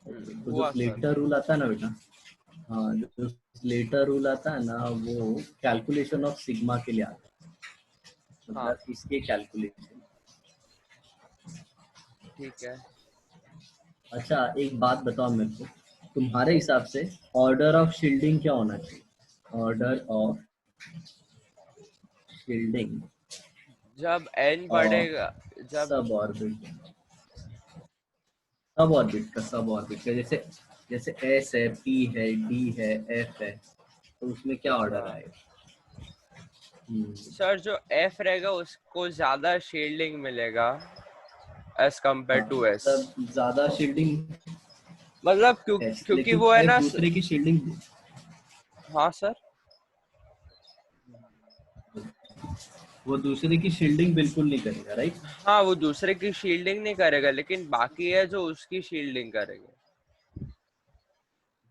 तो जो हुआ सर। स्लेटर रूल आता है ना बेटा, हाँ, जो स्लेटर रूल आता है ना, वो कैलकुलेशन ऑफ सिग्मा के लिए आता है, हाँ मतलब इसके कैलकुलेशन। ठीक है। अच्छा, एक बात बताओ मेरे को, तुम्हारे हिसाब से ऑर्डर ऑफ शील्डिंग क्या होना चाहिए? ऑर्डर ऑफ शील्डिंग जब n और बढ़ेगा, जब सब ऑर्बिट, सब ऑर्बिट का, सब ऑर्बिट का, जैसे जैसे एस है, पी है, डी है, एफ है, तो उसमें क्या अच्छा ऑर्डर आएगा? हम्म, सर, जो f रहेगा उसको ज्यादा शील्डिंग मिलेगा एज कम्पेयर हाँ, टू s। मतलब ज्यादा शील्डिंग मतलब एस, क्योंकि लेकिन वो है एफ ना दूसरे की शील्डिंग, हाँ सर। वो दूसरे की शील्डिंग बिल्कुल नहीं करेगा, राइट? हाँ, वो दूसरे की शील्डिंग नहीं करेगा, लेकिन बाकी है जो उसकी शील्डिंग करेंगे।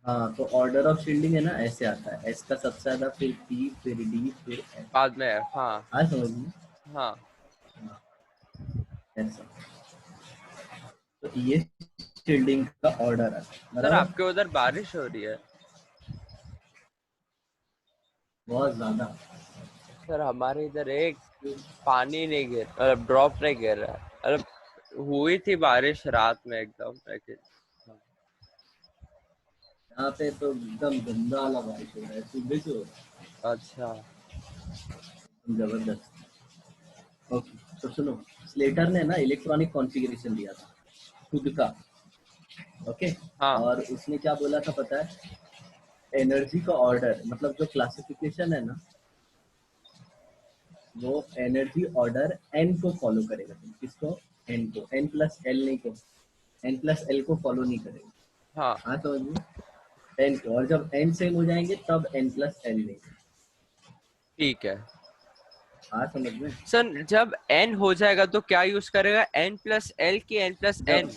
हाँ, तो ऑर्डर ऑफ शील्डिंग है ना, ऐसे आता है, एस का सबसे ज्यादा, फिर पी, फिर डी, फिर एफ। बाद में f। हाँ। आज समझ में? हाँ हाँ, ऐसा। तो ये शील्डिंग का ऑर्डर है, सर, बराबर। आपके उधर बारिश हो रही है? बहुत ज्यादा। सर हमारे इधर एक पानी नहीं गिर, मतलब ड्रॉप नहीं गिर रहा है। मतलब हुई थी बारिश रात में एकदम, लेकिन हाँ। यहाँ पे तो एकदम गंदा वाला बारिश हो रहा है, सुबह से हो रहा अच्छा। है, जबरदस्त। ओके, तो सुनो, स्लेटर ने ना इलेक्ट्रॉनिक कॉन्फ़िगरेशन दिया था खुद का। ओके, हाँ और उसने क्या बोला था पता है? एनर्जी का ऑर्डर, मतलब जो क्लासिफिकेशन है ना, वो एनर्जी ऑर्डर एन को फॉलो करेगा। तुम किसको? एन को, एन प्लस एल नहीं को, एन प्लस एल को फॉलो नहीं करेगा। हाँ हाँ, समझ में? एन को, और जब एन सेम हो जाएंगे तब एन प्लस एल नहीं। ठीक है। हाँ, समझ में? सर जब n हो जाएगा तो क्या यूज करेगा, n प्लस एल की n प्लस जब n?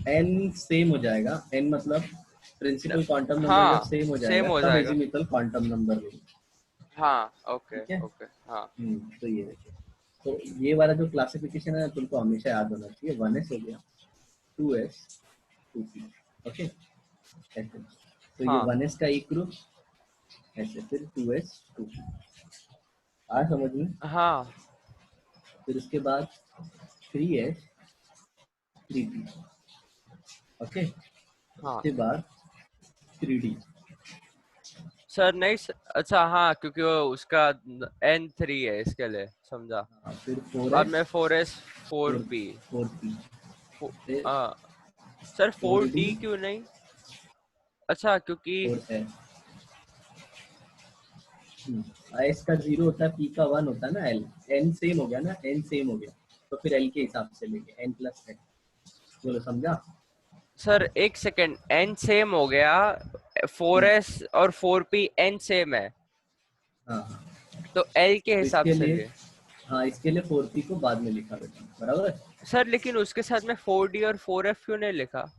एन सेम हो जाएगा, एन मतलब प्रिंसिपल क्वांटम नंबर, जब हाँ, सेम हो सेम जाएगा हो तब जाएगा। एजीमुथल क्वांटम नंबर लेंगे। हाँ ओके ठीक है। ओके। हाँ तो ये देखिए, तो ये वाला जो क्लासिफिकेशन है तुमको हमेशा याद होना चाहिए। 1s हो गया, 2s, 2p। ओके, ऐसे। तो ये हाँ 1s का एक ग्रुप, ऐसे, फिर 2s, 2p। आ समझ में? हाँ फिर उसके बाद 3s, 3p। ओके, हाँ। उसके बाद 3d। सर नहीं अच्छा, हाँ, क्योंकि वो उसका n3 है इसके लिए, समझा। फिर बाद 4s, में 4s, 4, 4p। 4p, फिर हाँ सर, 4d, 4d क्यों नहीं? अच्छा, क्योंकि 4s। एस का 0 होता है, पी का 1 होता है ना, एल, एन सेम हो गया ना, एन सेम हो गया, तो फिर एल के हिसाब से लेंगे, एन प्लस एन। बोलो, समझा? सर एक सेकेंड, n सेम हो गया, हम्म, 4s और 4p n सेम है, हाँ हाँ। तो l के तो हिसाब इसके से लिए, लिए। हाँ, इसके लिए 4p को बाद में लिखा बेटा, बराबर। सर लेकिन उसके साथ में 4d और 4f क्यों नहीं लिखा?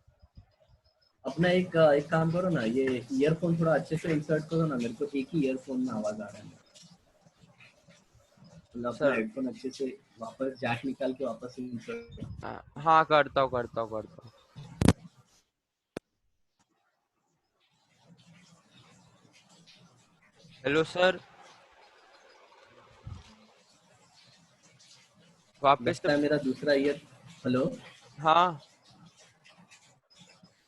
अपना एक काम करो ना, ये ईयरफोन थोड़ा अच्छे से इंसर्ट करो ना, मेरे को एक ही ईयरफोन में आवाज आ रहा है। मतलब अपना सर हेडफोन अच्छे से वापस जैक निकाल के वापस इंसर्ट करो। हाँ, करता हूँ करता हूँ करता हूँ। हेलो सर, वापस से। लगता है मेरा दूसरा ईयर, हेलो, हाँ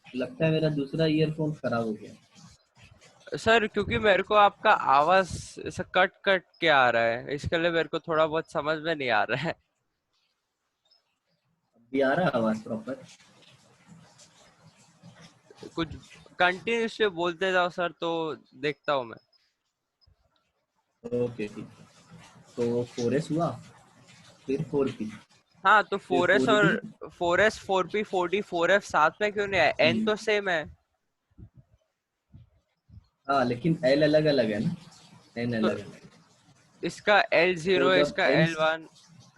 लगता है मेरा दूसरा ईयरफोन खराब हो गया। सर, क्योंकि मेरे को आपका आवाज ऐसा कट कट के आ रहा है, इसके लिए मेरे को थोड़ा बहुत समझ में नहीं आ रहा है। अभी आ रहा है आवाज प्रॉपर? कुछ कंटिन्यूसली बोलते जाओ सर, तो देखता हूँ मैं। ओके, ठीक है। तो 4s हुआ, फिर 4p, हाँ, तो फिर 4s और 4d। 4s, 4p, 4d, 4f साथ में क्यों नहीं है? n तो सेम है। हाँ, लेकिन एल अलग अलग है ना, एन तो अलग अलग है। इसका तो L0 है, जब इसका एन, L1।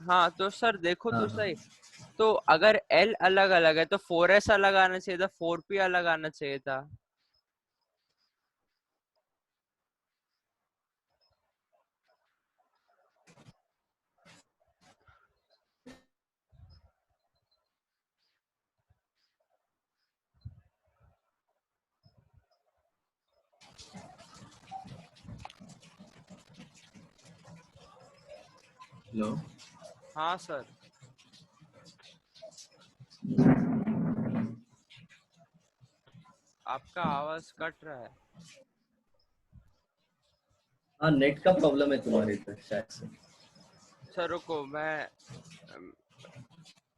हाँ तो सर देखो हाँ तो हाँ, सही, तो अगर L अलग अलग है तो 4s अलग आना चाहिए था, 4p अलग आना चाहिए था। हेलो। हाँ सर। आपका आवाज कट रहा है। हाँ, नेट का प्रॉब्लम है तुम्हारे इधर शायद से। सर रुको, मैं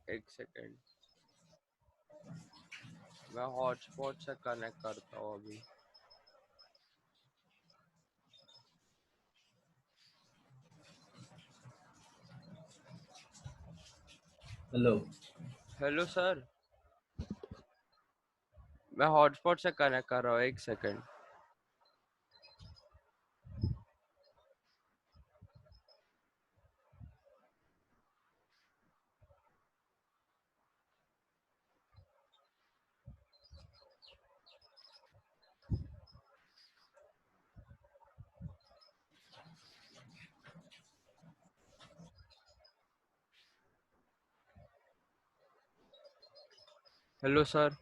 एक सेकेंड, मैं हॉटस्पॉट से कनेक्ट करता हूँ अभी। हेलो। हेलो सर, मैं हॉटस्पॉट से कनेक्ट कर रहा हूँ, एक second. Hello sir.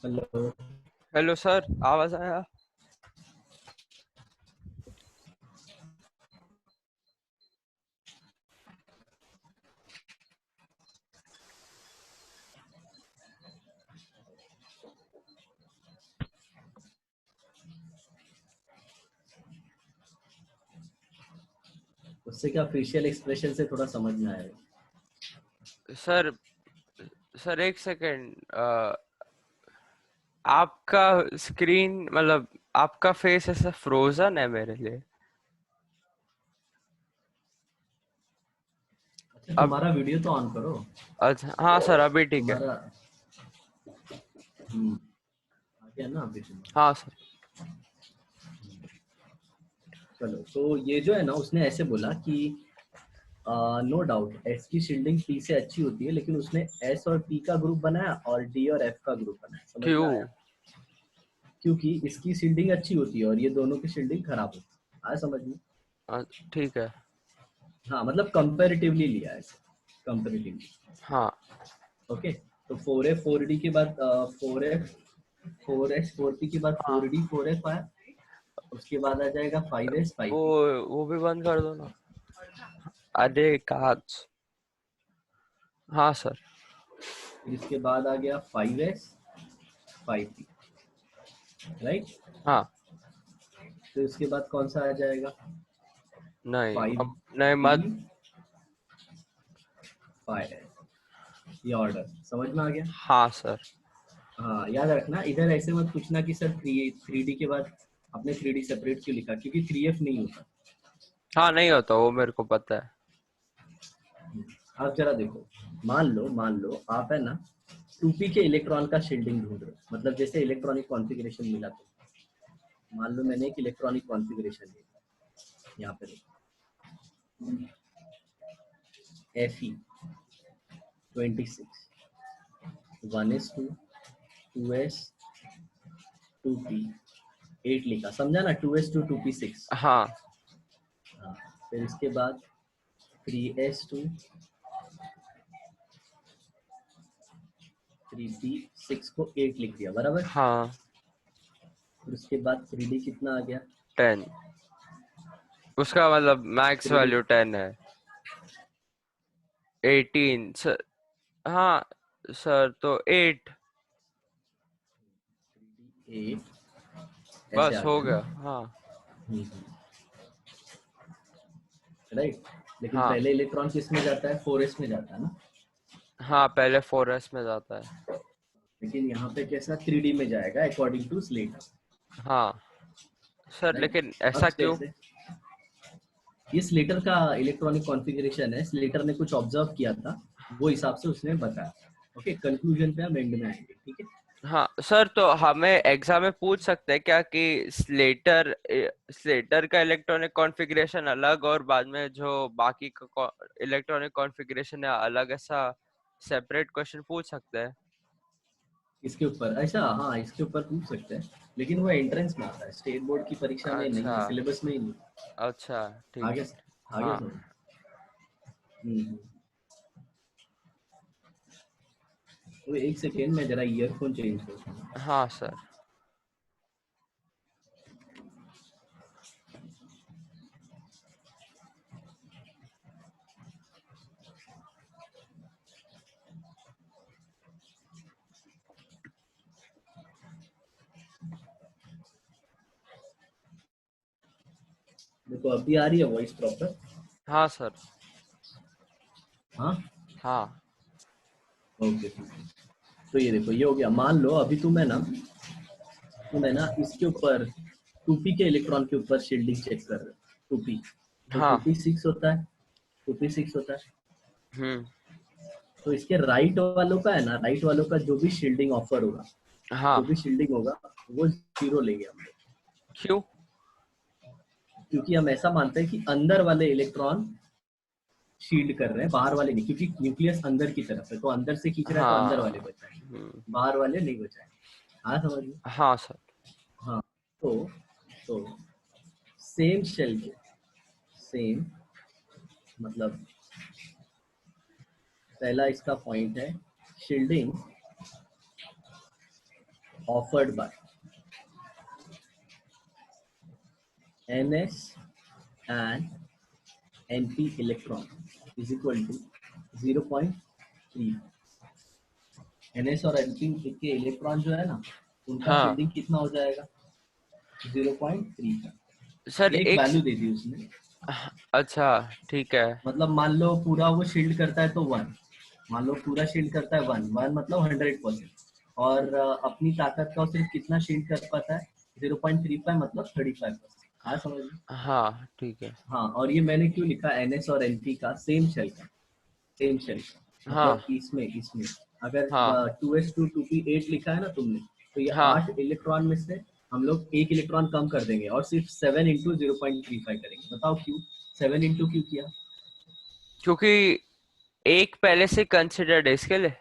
Hello. Hello sir, आवाज आया? उससे क्या फेशियल एक्सप्रेशन से थोड़ा समझ में आएगा। सर सर एक सेकेंड, आपका स्क्रीन मतलब आपका फेस ऐसा फ्रोजन है मेरे लिए। अच्छा, अब तुम्हारा वीडियो तो ऑन करो। अच्छा, हाँ सर अभी ठीक है। तुम्हारा आ गया ना अभी तुम्हारा। हाँ सर। चलो, तो ये जो है ना, उसने ऐसे बोला कि नो डाउट एस की शील्डिंग पी से अच्छी होती है, लेकिन उसने एस और पी का ग्रुप बनाया और डी और एफ का ग्रुप बनाया। समझ में क्यों? आया? क्योंकि इसकी शील्डिंग अच्छी होती है और ये दोनों की शील्डिंग खराब होती है। आया समझ में? ठीक है। हाँ, मतलब कंपैरेटिवली लिया है, कंपैरेटिवली। हाँ ओके। तो 4F 4D के बाद 4F 4S 4P के बाद हाँ, 4D 4F आया। उसके बाद आ जाएगा 5S वो 5P। वो भी बंद कर दो ना। अरे काज। हाँ सर। फिर इसके बाद आ गया 5S 5P। राइट। हाँ। तो इसके बाद कौन सा आ जाएगा? नहीं फाइव अब नहीं बी मत। 5S। ये ऑर्डर समझ में आ गया? हाँ सर। हाँ, याद रखना, इधर ऐसे मत पूछना कि सर 3D के बाद आपने 3D सेपरेट क्यों लिखा, क्योंकि 3F नहीं होता। हाँ नहीं होता, वो मेरे को पता है। आप जरा देखो, मान लो आप है ना 2P के इलेक्ट्रॉन का शील्डिंग ढूंढ रहे हो, मतलब जैसे इलेक्ट्रॉनिक कॉन्फ़िगरेशन मिला तो मान लो मैंने एक इलेक्ट्रॉनिक कॉन्फ़िगरेशन लिया। यहाँ पे Fe 26 1s2 2s 2p 8 लिखा, समझा ना? 2s2 2p6। हाँ हाँ। फिर इसके बाद 3s2 3p6 को 8 लिख दिया, बराबर। हाँ। फिर उसके बाद 3D कितना आ गया? 10, उसका मतलब मैक्स 3D वैल्यू 10 है। 18 सर। हाँ सर, तो 8 8 ऐसे बस आ हो गया गया। ना? हाँ। राइट। लेकिन हाँ पहले इलेक्ट्रॉन किस में जाता है? 4s में जाता है ना? हाँ, पहले 4s में जाता है। लेकिन यहाँ पे कैसा 3D में जाएगा अकॉर्डिंग टू स्लेटर। हाँ सर, राइट। लेकिन अब ऐसा क्यों? कैसे? ये स्लेटर का इलेक्ट्रॉनिक कॉन्फ़िगरेशन है, स्लेटर ने कुछ ऑब्जर्व किया था, वो हिसाब से उसने बताया। ओके, कंक्लूजन पे हम एंड में आएंगे, ठीक है? हाँ सर, तो हमें एग्जाम में पूछ सकते हैं क्या कि स्लेटर स्लेटर का इलेक्ट्रॉनिक कॉन्फ़िगरेशन अलग और बाद में जो बाकी का इलेक्ट्रॉनिक कॉन्फ़िगरेशन है अलग, ऐसा सेपरेट क्वेश्चन पूछ सकते हैं? इसके ऊपर ऐसा, हाँ इसके ऊपर पूछ सकते हैं, लेकिन वो एंट्रेंस में आता है, स्टेट बोर्ड की परीक्षा में नहीं अच्छा है, सिलेबस में ही नहीं। अच्छा, ठीक आगे है। आगे हाँ समझ। तो एक सेकेंड में जरा ईयरफोन चेंज करता हूँ। हाँ सर। देखो अभी आ रही है वॉइस प्रॉपर। हाँ सर। हाँ हाँ ओके ठीक है। तो ये देखो ये हो गया, मान लो अभी तुम है ना इसके ऊपर 2p के इलेक्ट्रॉन के ऊपर शील्डिंग चेक कर रहे हो, 2p। तो हाँ। 2p 6 होता है, 2p 6 होता है। हम्म। तो इसके राइट वालों का है ना, राइट वालों का जो भी शील्डिंग ऑफर होगा, जो हाँ। भी शील्डिंग होगा वो जीरो लेंगे हम लोग। क्यों? क्योंकि हम ऐसा मानते हैं कि अंदर वाले इलेक्ट्रॉन शील्ड कर रहे हैं, बाहर वाले नहीं, क्योंकि न्यूक्लियस अंदर की तरफ है, तो अंदर से खींच रहा है तो अंदर वाले हाँ। बचाए, बाहर वाले नहीं बचाए। हाँ समझ लो। हाँ सर। हाँ तो तो सेम शेल के, सेम मतलब पहला इसका पॉइंट है, shielding offered bye ns and np electron is equal to 0.3। ns और np के इलेक्ट्रॉन जो है ना, उनका हाँ शील्डिंग कितना हो जाएगा, 0.3 का। सर ये एक एक वैल्यू दे दी उसने। अच्छा, ठीक है। मतलब मान लो पूरा वो शील्ड करता है तो 1, मान लो पूरा शील्ड करता है 1 मतलब 100%। और अपनी ताकत का वो सिर्फ कितना शील्ड कर पाता है, 0.35 मतलब 35%। हाँ समझ लो। हाँ ठीक है। हाँ और ये मैंने क्यों लिखा NS और NP का सेम शेल का, सेम शेल का हाँ मतलब इसमें इसमें अगर हाँ 2s2 2p8 लिखा है ना तुमने, तो ये हाँ। 8 इलेक्ट्रॉन में से हम लोग एक इलेक्ट्रॉन कम कर देंगे और सिर्फ 7 इंटू 0.35 करेंगे। बताओ क्यों 7 इंटू क्यों किया। क्योंकि एक पहले से कंसिडर्ड है इसके लिए।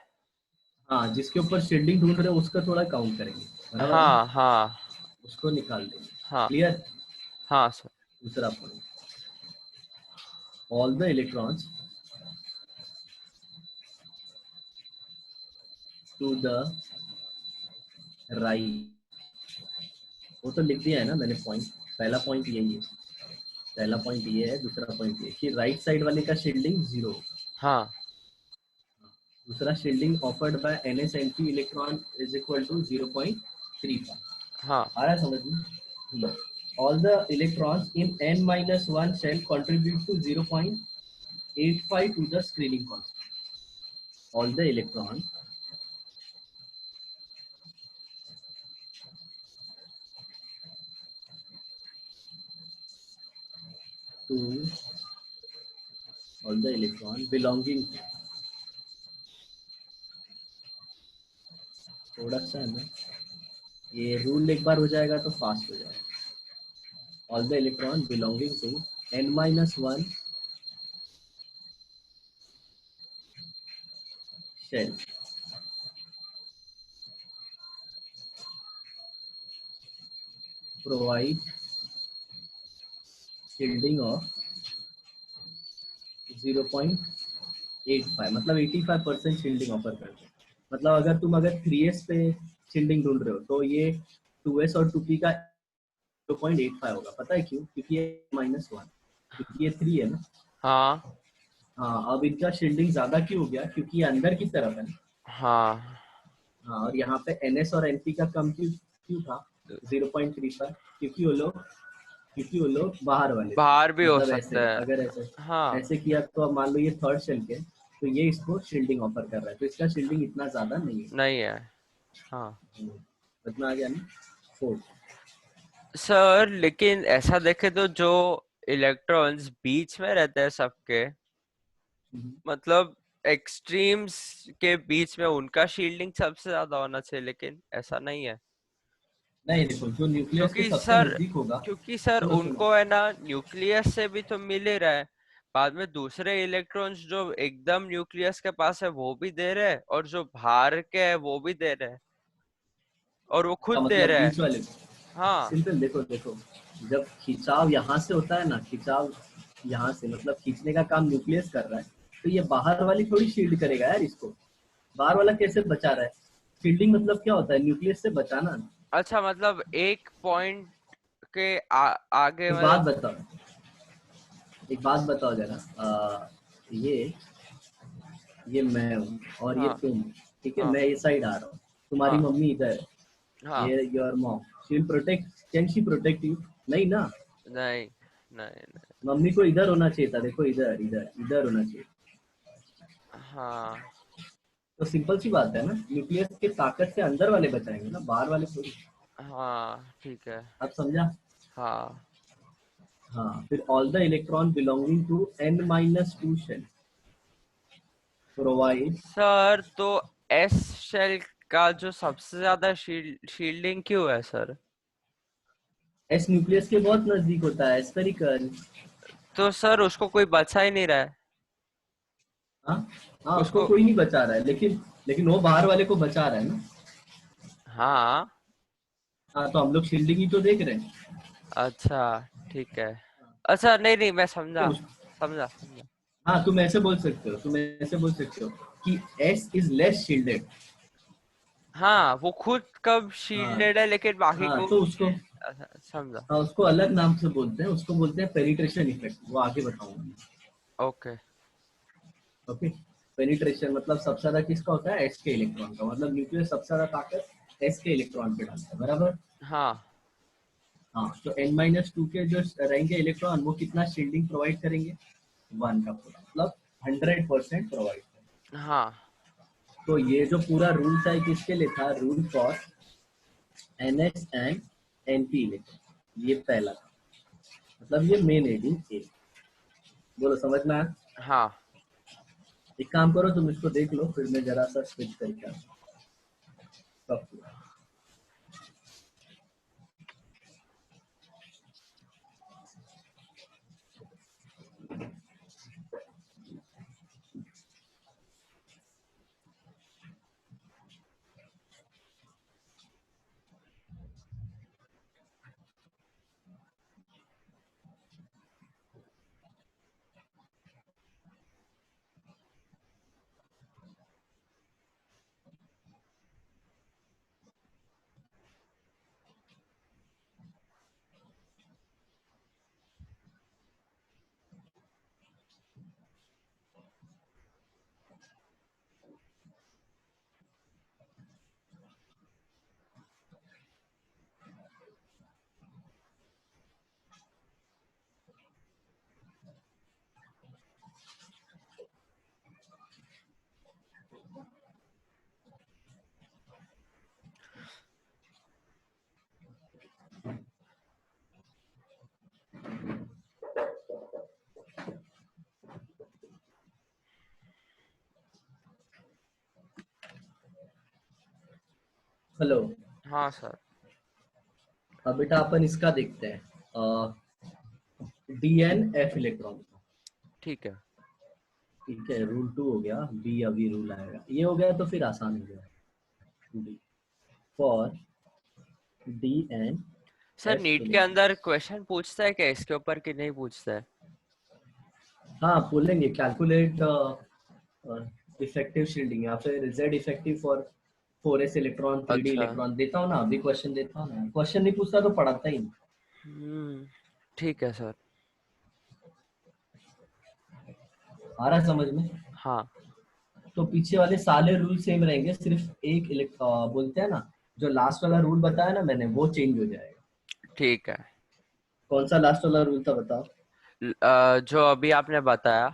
हाँ जिसके ऊपर शील्डिंग ढूंढ रहे हो उसका थोड़ा काउंट करेंगे, बराबर है ना, हाँ हाँ उसको निकाल देंगे। हाँ। क्लियर। हाँ सर। दूसरा point, all the electrons to the right. वो तो लिख दिया है ना मैंने पॉइंट, पहला पॉइंट यही है, पहला पॉइंट ये है, दूसरा पॉइंट ये कि राइट साइड वाले का शील्डिंग जीरो। हाँ दूसरा shielding offered by NSNP electron is equal to 0.35। हाँ आ रहा है समझ में। All the electrons in n-1 shell contribute to 0.85 to the screening constant. All the electron to all the electron belonging, थोड़ा सा है ना, ये रूल एक बार हो जाएगा तो फास्ट हो जाएगा। All the electron belonging to n-1 shell provide shielding of 0.85 मतलब 85% शील्डिंग ऑफर करते हैं। मतलब अगर तुम अगर 3s पे शील्डिंग ढूंढ रहे हो तो ये 2s और 2p का 0.85 होगा। पता है क्यों, क्योंकि ये -1, क्योंकि ये 3 है ना। हाँ हाँ अब इनका शील्डिंग ज्यादा क्यों हो गया, क्योंकि ये अंदर की तरफ है ना। हाँ। हाँ और यहाँ पे NS और NP का कम क्यों क्यों था 0.35, क्योंकि वो लोग बाहर वाले थे। बाहर भी हो मतलब ऐसे सकता है। अगर ऐसे हाँ ऐसे किया तो अब मान लो ये थर्ड शेल के, तो ये इसको शील्डिंग ऑफर कर रहा है, तो इसका शील्डिंग इतना ज्यादा नहीं है। नहीं है। हाँ इतना आ गया ना। फोर्थ। सर, लेकिन ऐसा देखे तो जो इलेक्ट्रॉन्स बीच में रहते हैं सबके, मतलब एक्सट्रीम्स के बीच में उनका शील्डिंग सबसे ज्यादा होना चाहिए, लेकिन ऐसा नहीं है। नहीं देखो जो न्यूक्लियस के क्योंकि सबसे सर नजदीक होगा, क्योंकि सर सुनो सुनो, उनको है ना, न्यूक्लियस से भी तो मिल ही रहा है। बाद में दूसरे इलेक्ट्रॉन्स जो एकदम न्यूक्लियस के पास है वो भी दे रहे हैं, और जो बाहर के है वो भी दे रहे हैं। और वो खुद दे मतलब रहा है। बीच वाले हाँ सिंपल, देखो देखो, जब खिंचाव यहाँ से होता है ना, खिंचाव यहाँ से मतलब खींचने का काम न्यूक्लियस कर रहा है, तो ये बाहर वाली थोड़ी शील्ड करेगा यार इसको। बाहर वाला कैसे बचा रहा है? शील्डिंग मतलब क्या होता है? न्यूक्लियस से बचाना। अच्छा, मतलब एक पॉइंट के आगे एक बात मतलब। बताओ, एक बात बताओ जरा, ये ये मैं हूँ और ये हाँ तुम, ठीक है? हाँ मैं इस साइड आ रहा हूँ, तुम्हारी हाँ मम्मी इधर है, हाँ। ये your mom, she will protect, can she protect you? नहीं ना। नहीं नहीं नहीं। मम्मी को इधर होना चाहिए था, देखो इधर इधर इधर होना चाहिए। हाँ तो सिंपल सी बात है ना, न्यूक्लियस के ताकत से अंदर वाले बचाएंगे ना, बाहर वाले थोड़ी। हाँ ठीक है। आप समझा? हाँ हाँ, फिर all the electron belonging to n-2 shell provide. Sir, तो एस शेल का जो सबसे ज्यादा शील्डिंग क्यों है सर? एस न्यूक्लियस के बहुत नजदीक होता है, स्फेरिकल। तो सर उसको कोई बचा ही नहीं रहा है। हाँ, हाँ उसको उसको। कोई नहीं बचा रहा है, लेकिन लेकिन वो बाहर वाले को बचा रहा है ना। हाँ। हाँ, तो हम लोग शील्डिंग ही तो देख रहे हैं। अच्छा ठीक है। अच्छा, नहीं नहीं, मैं तो समझा समझा समझा। हाँ, तुम ऐसे बोल सकते हो, तुम ऐसे बोल सकते हो कि एस इज लेस शील्डेड। हाँ, वो खुद कब हाँ, शील्डेड है लेकिन बाकी हाँ को तो उसको, अच्छा, समझा। हाँ उसको अलग नाम से बोलते हैं, उसको बोलते हैं पेनिट्रेशन इफेक्ट, वो आगे बताऊंगा। ओके। ओके, पेनिट्रेशन मतलब सबसे ज्यादा किसका होता है? एस के इलेक्ट्रॉन का, मतलब न्यूक्लियस सबसे ज्यादा ताकत एस के इलेक्ट्रॉन पे डालता है, बराबर। हाँ हाँ, तो n-2 के जो रहेंगे इलेक्ट्रॉन, वो कितना शील्डिंग प्रोवाइड करेंगे? 1 का पूरा, मतलब 100% प्रोवाइड करेंगे। हाँ तो ये जो पूरा रूल था, ये किसके लिए था? Rule for NS and NP electron, ये पहला था, मतलब ये मेन हेडिंग ए। बोलो, समझ में आया? हाँ। एक काम करो, तुम इसको देख लो, फिर मैं जरा सा स्विच करके आता हूँ। सब पूरा। हेलो। हाँ सर। अब बेटा अपन इसका देखते हैं, DNF इलेक्ट्रॉन। ठीक है। ठीक है, रूल 2 हो गया, बी अभी रूल आएगा, ये हो गया तो फिर आसान हो गया। डी फॉर सर, DNF नीट के इलेक्ट्रॉन। अंदर क्वेश्चन पूछता है क्या इसके ऊपर कि नहीं पूछता है? हाँ, बोलेंगे कैलकुलेट इफेक्टिव शील्डिंग, या फिर Z effective for 4s electron 3d अच्छा। इलेक्ट्रॉन, देता हूँ ना अभी, क्वेश्चन देता हूँ ना, क्वेश्चन नहीं पूछता तो पढ़ाता ही नहीं। हम्म। ठीक है सर। आ रहा है समझ में? हाँ। तो पीछे वाले सारे रूल सेम रहेंगे, सिर्फ एक बोलते हैं ना, जो लास्ट वाला रूल बताया ना मैंने, वो चेंज हो जाएगा। ठीक है। कौन सा लास्ट वाला रूल था बताओ? जो अभी आपने बताया।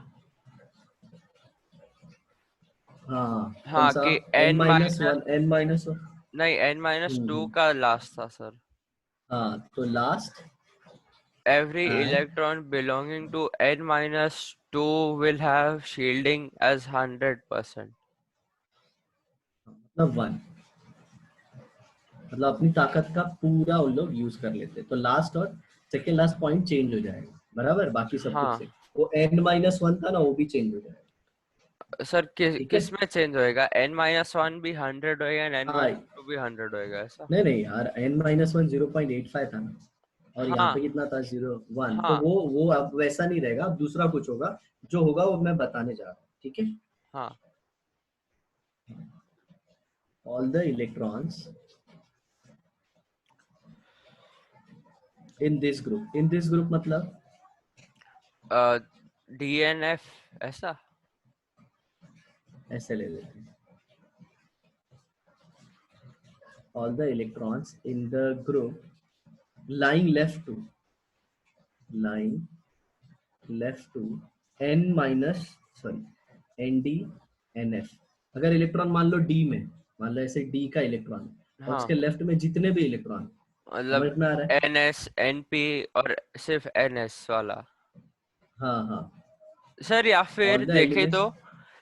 हाँ, कौन हाँ सा? कि n n minus minus, one n minus one नहीं, n-2 का लास्ट था सर। हाँ, तो last Every and electron belonging to n-2 will have shielding as 100%. मतलब 1, मतलब अपनी ताकत का पूरा उन लोग यूज कर लेते हैं, तो लास्ट और सेकेंड लास्ट पॉइंट चेंज हो जाएगा, बराबर, बाकी सब कुछ हाँ से। वो n-1 था ना, वो भी चेंज हो जाएगा। सर, ठीक है। किस में चेंज होएगा? n-1 भी 100 होएगा, n-2 हाँ, भी 100 होएगा ऐसा? नहीं नहीं यार, n-1 0.85 था ना, और यहाँ हाँ पे कितना था 0.1, तो हाँ वो अब वैसा नहीं रहेगा, अब दूसरा कुछ होगा, जो होगा वो मैं बताने जा रहा हूँ, ठीक है। हाँ। All the electrons in this group मतलब DNF ऐसा? ऐसे ले लेते हैं, all the electrons in the group lying left to lying left to n minus sorry n d n f. अगर इलेक्ट्रॉन मान लो डी में, मान लो ऐसे डी का इलेक्ट्रॉन और हाँ उसके लेफ्ट में जितने भी इलेक्ट्रॉन, मतलब समझ में आ रहा है। NS NP और सिर्फ NS वाला। हाँ हाँ, सर या फिर ऑल द देखे एलिमेंट्स, तो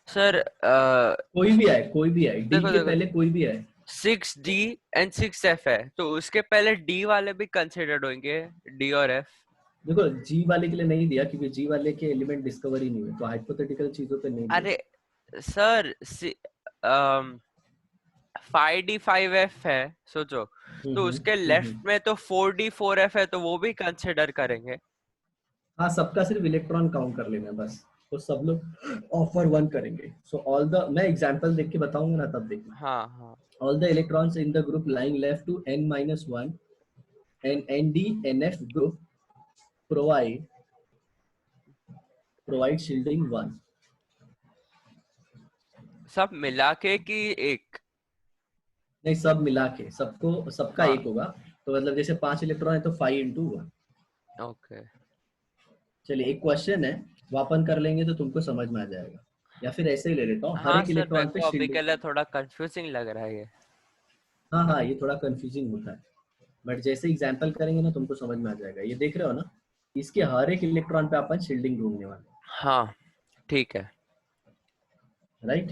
सर कोई भी आए डी देखो के देखो पहले कोई भी आए। 6D एंड 6F है तो उसके पहले D वाले भी कंसिडर्ड होंगे, D और F। देखो जी वाले के लिए नहीं दिया क्योंकि जी वाले के एलिमेंट डिस्कवर ही नहीं हुए, तो हाइपोथेटिकल चीजों पे नहीं दिया। अरे सर 5D5F है सोचो, तो उसके लेफ्ट हम्म। में तो 4D4F है तो वो भी कंसिडर करेंगे। हाँ, सबका सिर्फ इलेक्ट्रॉन काउंट कर लेना है बस, तो सब लोग ऑफर वन करेंगे। सो ऑल द, मैं एग्जांपल देख के बताऊंगा ना तब देखना। हाँ हाँ। All the electrons in the group lying left to n minus 1 and ND-NF group provide shielding 1। सब मिला के कि एक? नहीं, सब मिला के, सबको सबका हाँ एक होगा, तो मतलब जैसे 5 इलेक्ट्रॉन है तो 5 × 1। ओके। चलिए एक क्वेश्चन है, वो अपन कर लेंगे तो तुमको समझ में आ जाएगा, या फिर ऐसे ही ले लेता हूँ, हर हाँ एक सर मेरे इलेक्ट्रॉन पे को अभी शील्डिंग। के लिए थोड़ा कंफ्यूजिंग लग रहा है ये। हाँ हाँ, ये थोड़ा कंफ्यूजिंग होता है, बट जैसे एग्जाम्पल करेंगे ना तुमको समझ में आ जाएगा। ये देख रहे हो ना, इसके हर एक इलेक्ट्रॉन पे अपन शील्डिंग ढूंढने वाले हैं, हाँ ठीक है। राइट।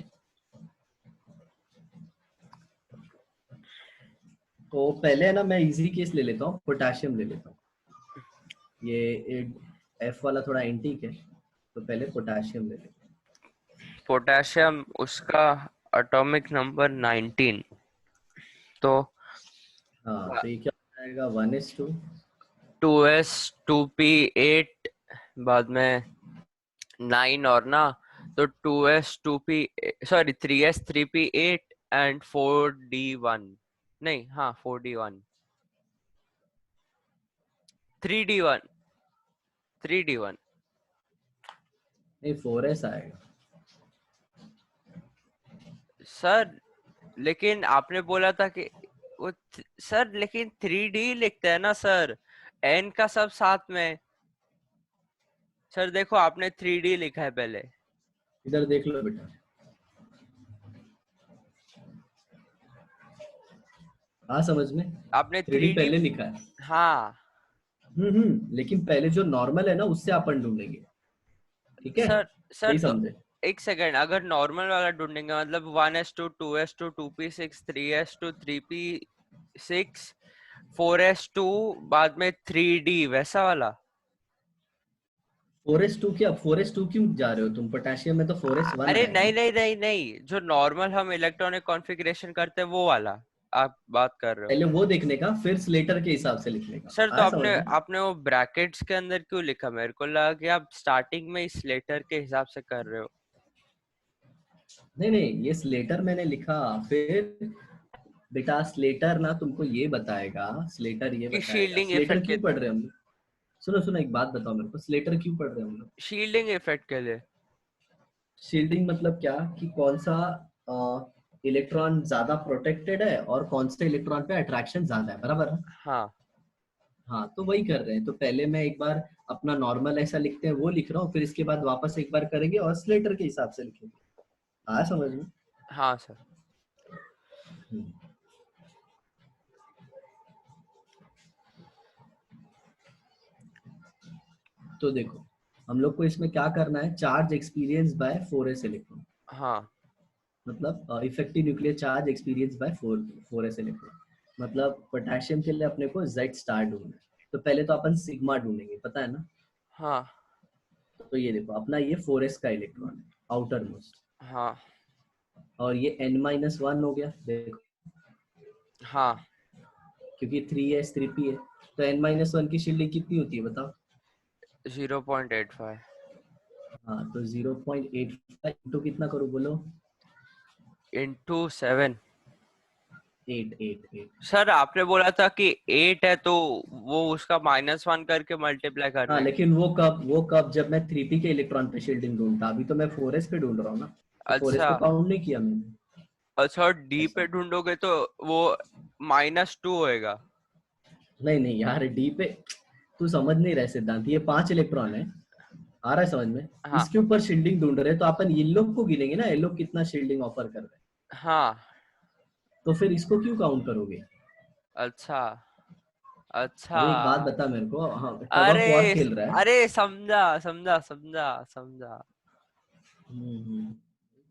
तो पहले है ना, मैं इजी केस ले लेता हूँ, पोटेशियम ले लेता हूँ। ये एफ वाला थोड़ा एंटीक है, तो पहले पोटेशियम ले लेते पोटेशियम उसका एटॉमिक नंबर 19, तो हैं। हाँ, तो ये क्या हो जाएगा 1s2। 2s 2p8 बाद में 9 और ना, तो 2s 2p sorry 3s 3p8 and 4d1, नहीं हाँ 4d1 3d1 3d1। नहीं, 4s आएगा। सर लेकिन आपने बोला था कि वो सर लेकिन 3d लिखते हैं ना सर, n का सब साथ में। सर देखो आपने 3d लिखा है पहले। इधर देख लो बेटा, हाँ समझ में, आपने 3D 3d। पहले लिखा है। हाँ लेकिन पहले जो नॉर्मल है ना उससे अपन ढूंढेंगे, ठीक है, सर। सर सही तो समझे। एक सेकंड, अगर नॉर्मल वाला ढूंढेंगे मतलब 1s2 2s2 2p6 3s2 3p6 4s2 बाद में 3d वैसा वाला। 4s2 क्या, 4s2 क्यों जा रहे हो तुम, पोटेशियम में तो 4s1 अरे आएगा। नहीं नहीं नहीं नहीं, जो नॉर्मल हम इलेक्ट्रॉनिक कॉन्फ़िगरेशन करते हैं वो वाला आप बात कर रहे हो। पहले वो देखने का, फिर स्लेटर के हिसाब से लिखने का, सर तो आया आपने समझ में। आपने वो ब्रैकेट्स के अंदर क्यों लिखा? मेरे को लगा कि आप स्टार्टिंग में इस लेटर के हिसाब से कर रहे हो। नहीं नहीं, ये स्लेटर मैंने लिखा, फिर बेटा स्लेटर ना तुमको ये बताएगा, स्लेटर ये कि बताएगा, शील्डिंग स्लेटर इफेक्ट के क्यों पढ़ रहे हैं हम लोग। सुनो सुनो, एक बात बताओ मेरे को, स्लेटर क्यों पढ़ रहे हैं हम लोग। शील्डिंग इफेक्ट के लिए। शील्डिंग मतलब क्या, कि कौन सा इलेक्ट्रॉन ज्यादा प्रोटेक्टेड है और कौन से इलेक्ट्रॉन पे अट्रैक्शन ज्यादा है, बराबर है। हाँ हाँ, तो वही कर रहे हैं, तो पहले मैं एक बार अपना नॉर्मल ऐसा लिखते हैं वो लिख रहा हूँ, फिर इसके बाद वापस एक बार करेंगे और स्लेटर के हिसाब से लिखेंगे। हाँ समझ में। हाँ सर। हम्म, तो देखो, हम लोग को इसमें क्या करना है, charge experience by 4s electron, हाँ मतलब effective nuclear charge experience by 4s electron, मतलब पोटेशियम के लिए अपने को Z स्टार ढूंढना है, तो पहले तो अपन सिग्मा ढूंढेंगे, पता है ना। हाँ तो ये देखो अपना ये 4s का इलेक्ट्रॉन है, आउटर मोस्ट, हाँ और ये n-1 हो गया, देखो हाँ क्योंकि 3s 3p है, तो n-1 की शील्डिंग कितनी होती है बताओ? 0.85 हाँ, तो 0.85 इंटू कितना करो बोलो? इंटू 7। 8 सर आपने बोला था कि 8 है तो वो उसका -1 करके मल्टीप्लाई हाँ, करना है। लेकिन वो कब जब मैं 3p के इलेक्ट्रॉन पे शील्डिंग ढूंढता, अभी तो मैं 4s पे ढूंढ रहा हूँ ना, तो 4s अच्छा को काउंट नहीं किया मैंने। अच्छा, और डी ऐसा। पे ढूंढोगे तो वो -2 होएगा। नहीं नहीं यार, डी पे तू समझ नहीं रहे सिद्धांत, ये 5 इलेक्ट्रॉन है, आ रहा है समझ में? हाँ इसके ऊपर शील्डिंग ढूंढ रहे हैं, तो अपन ये लोग को गिनेंगे ना, ये लोग कितना शील्डिंग ऑफर कर रहे हैं, हाँ। तो फिर इसको क्यों काउंट करोगे? अच्छा अच्छा। अरे एक बात बता मेरे को, हाँ टग ऑफ अरे वॉर खेल रहा है। अरे समझा समझा समझा समझा।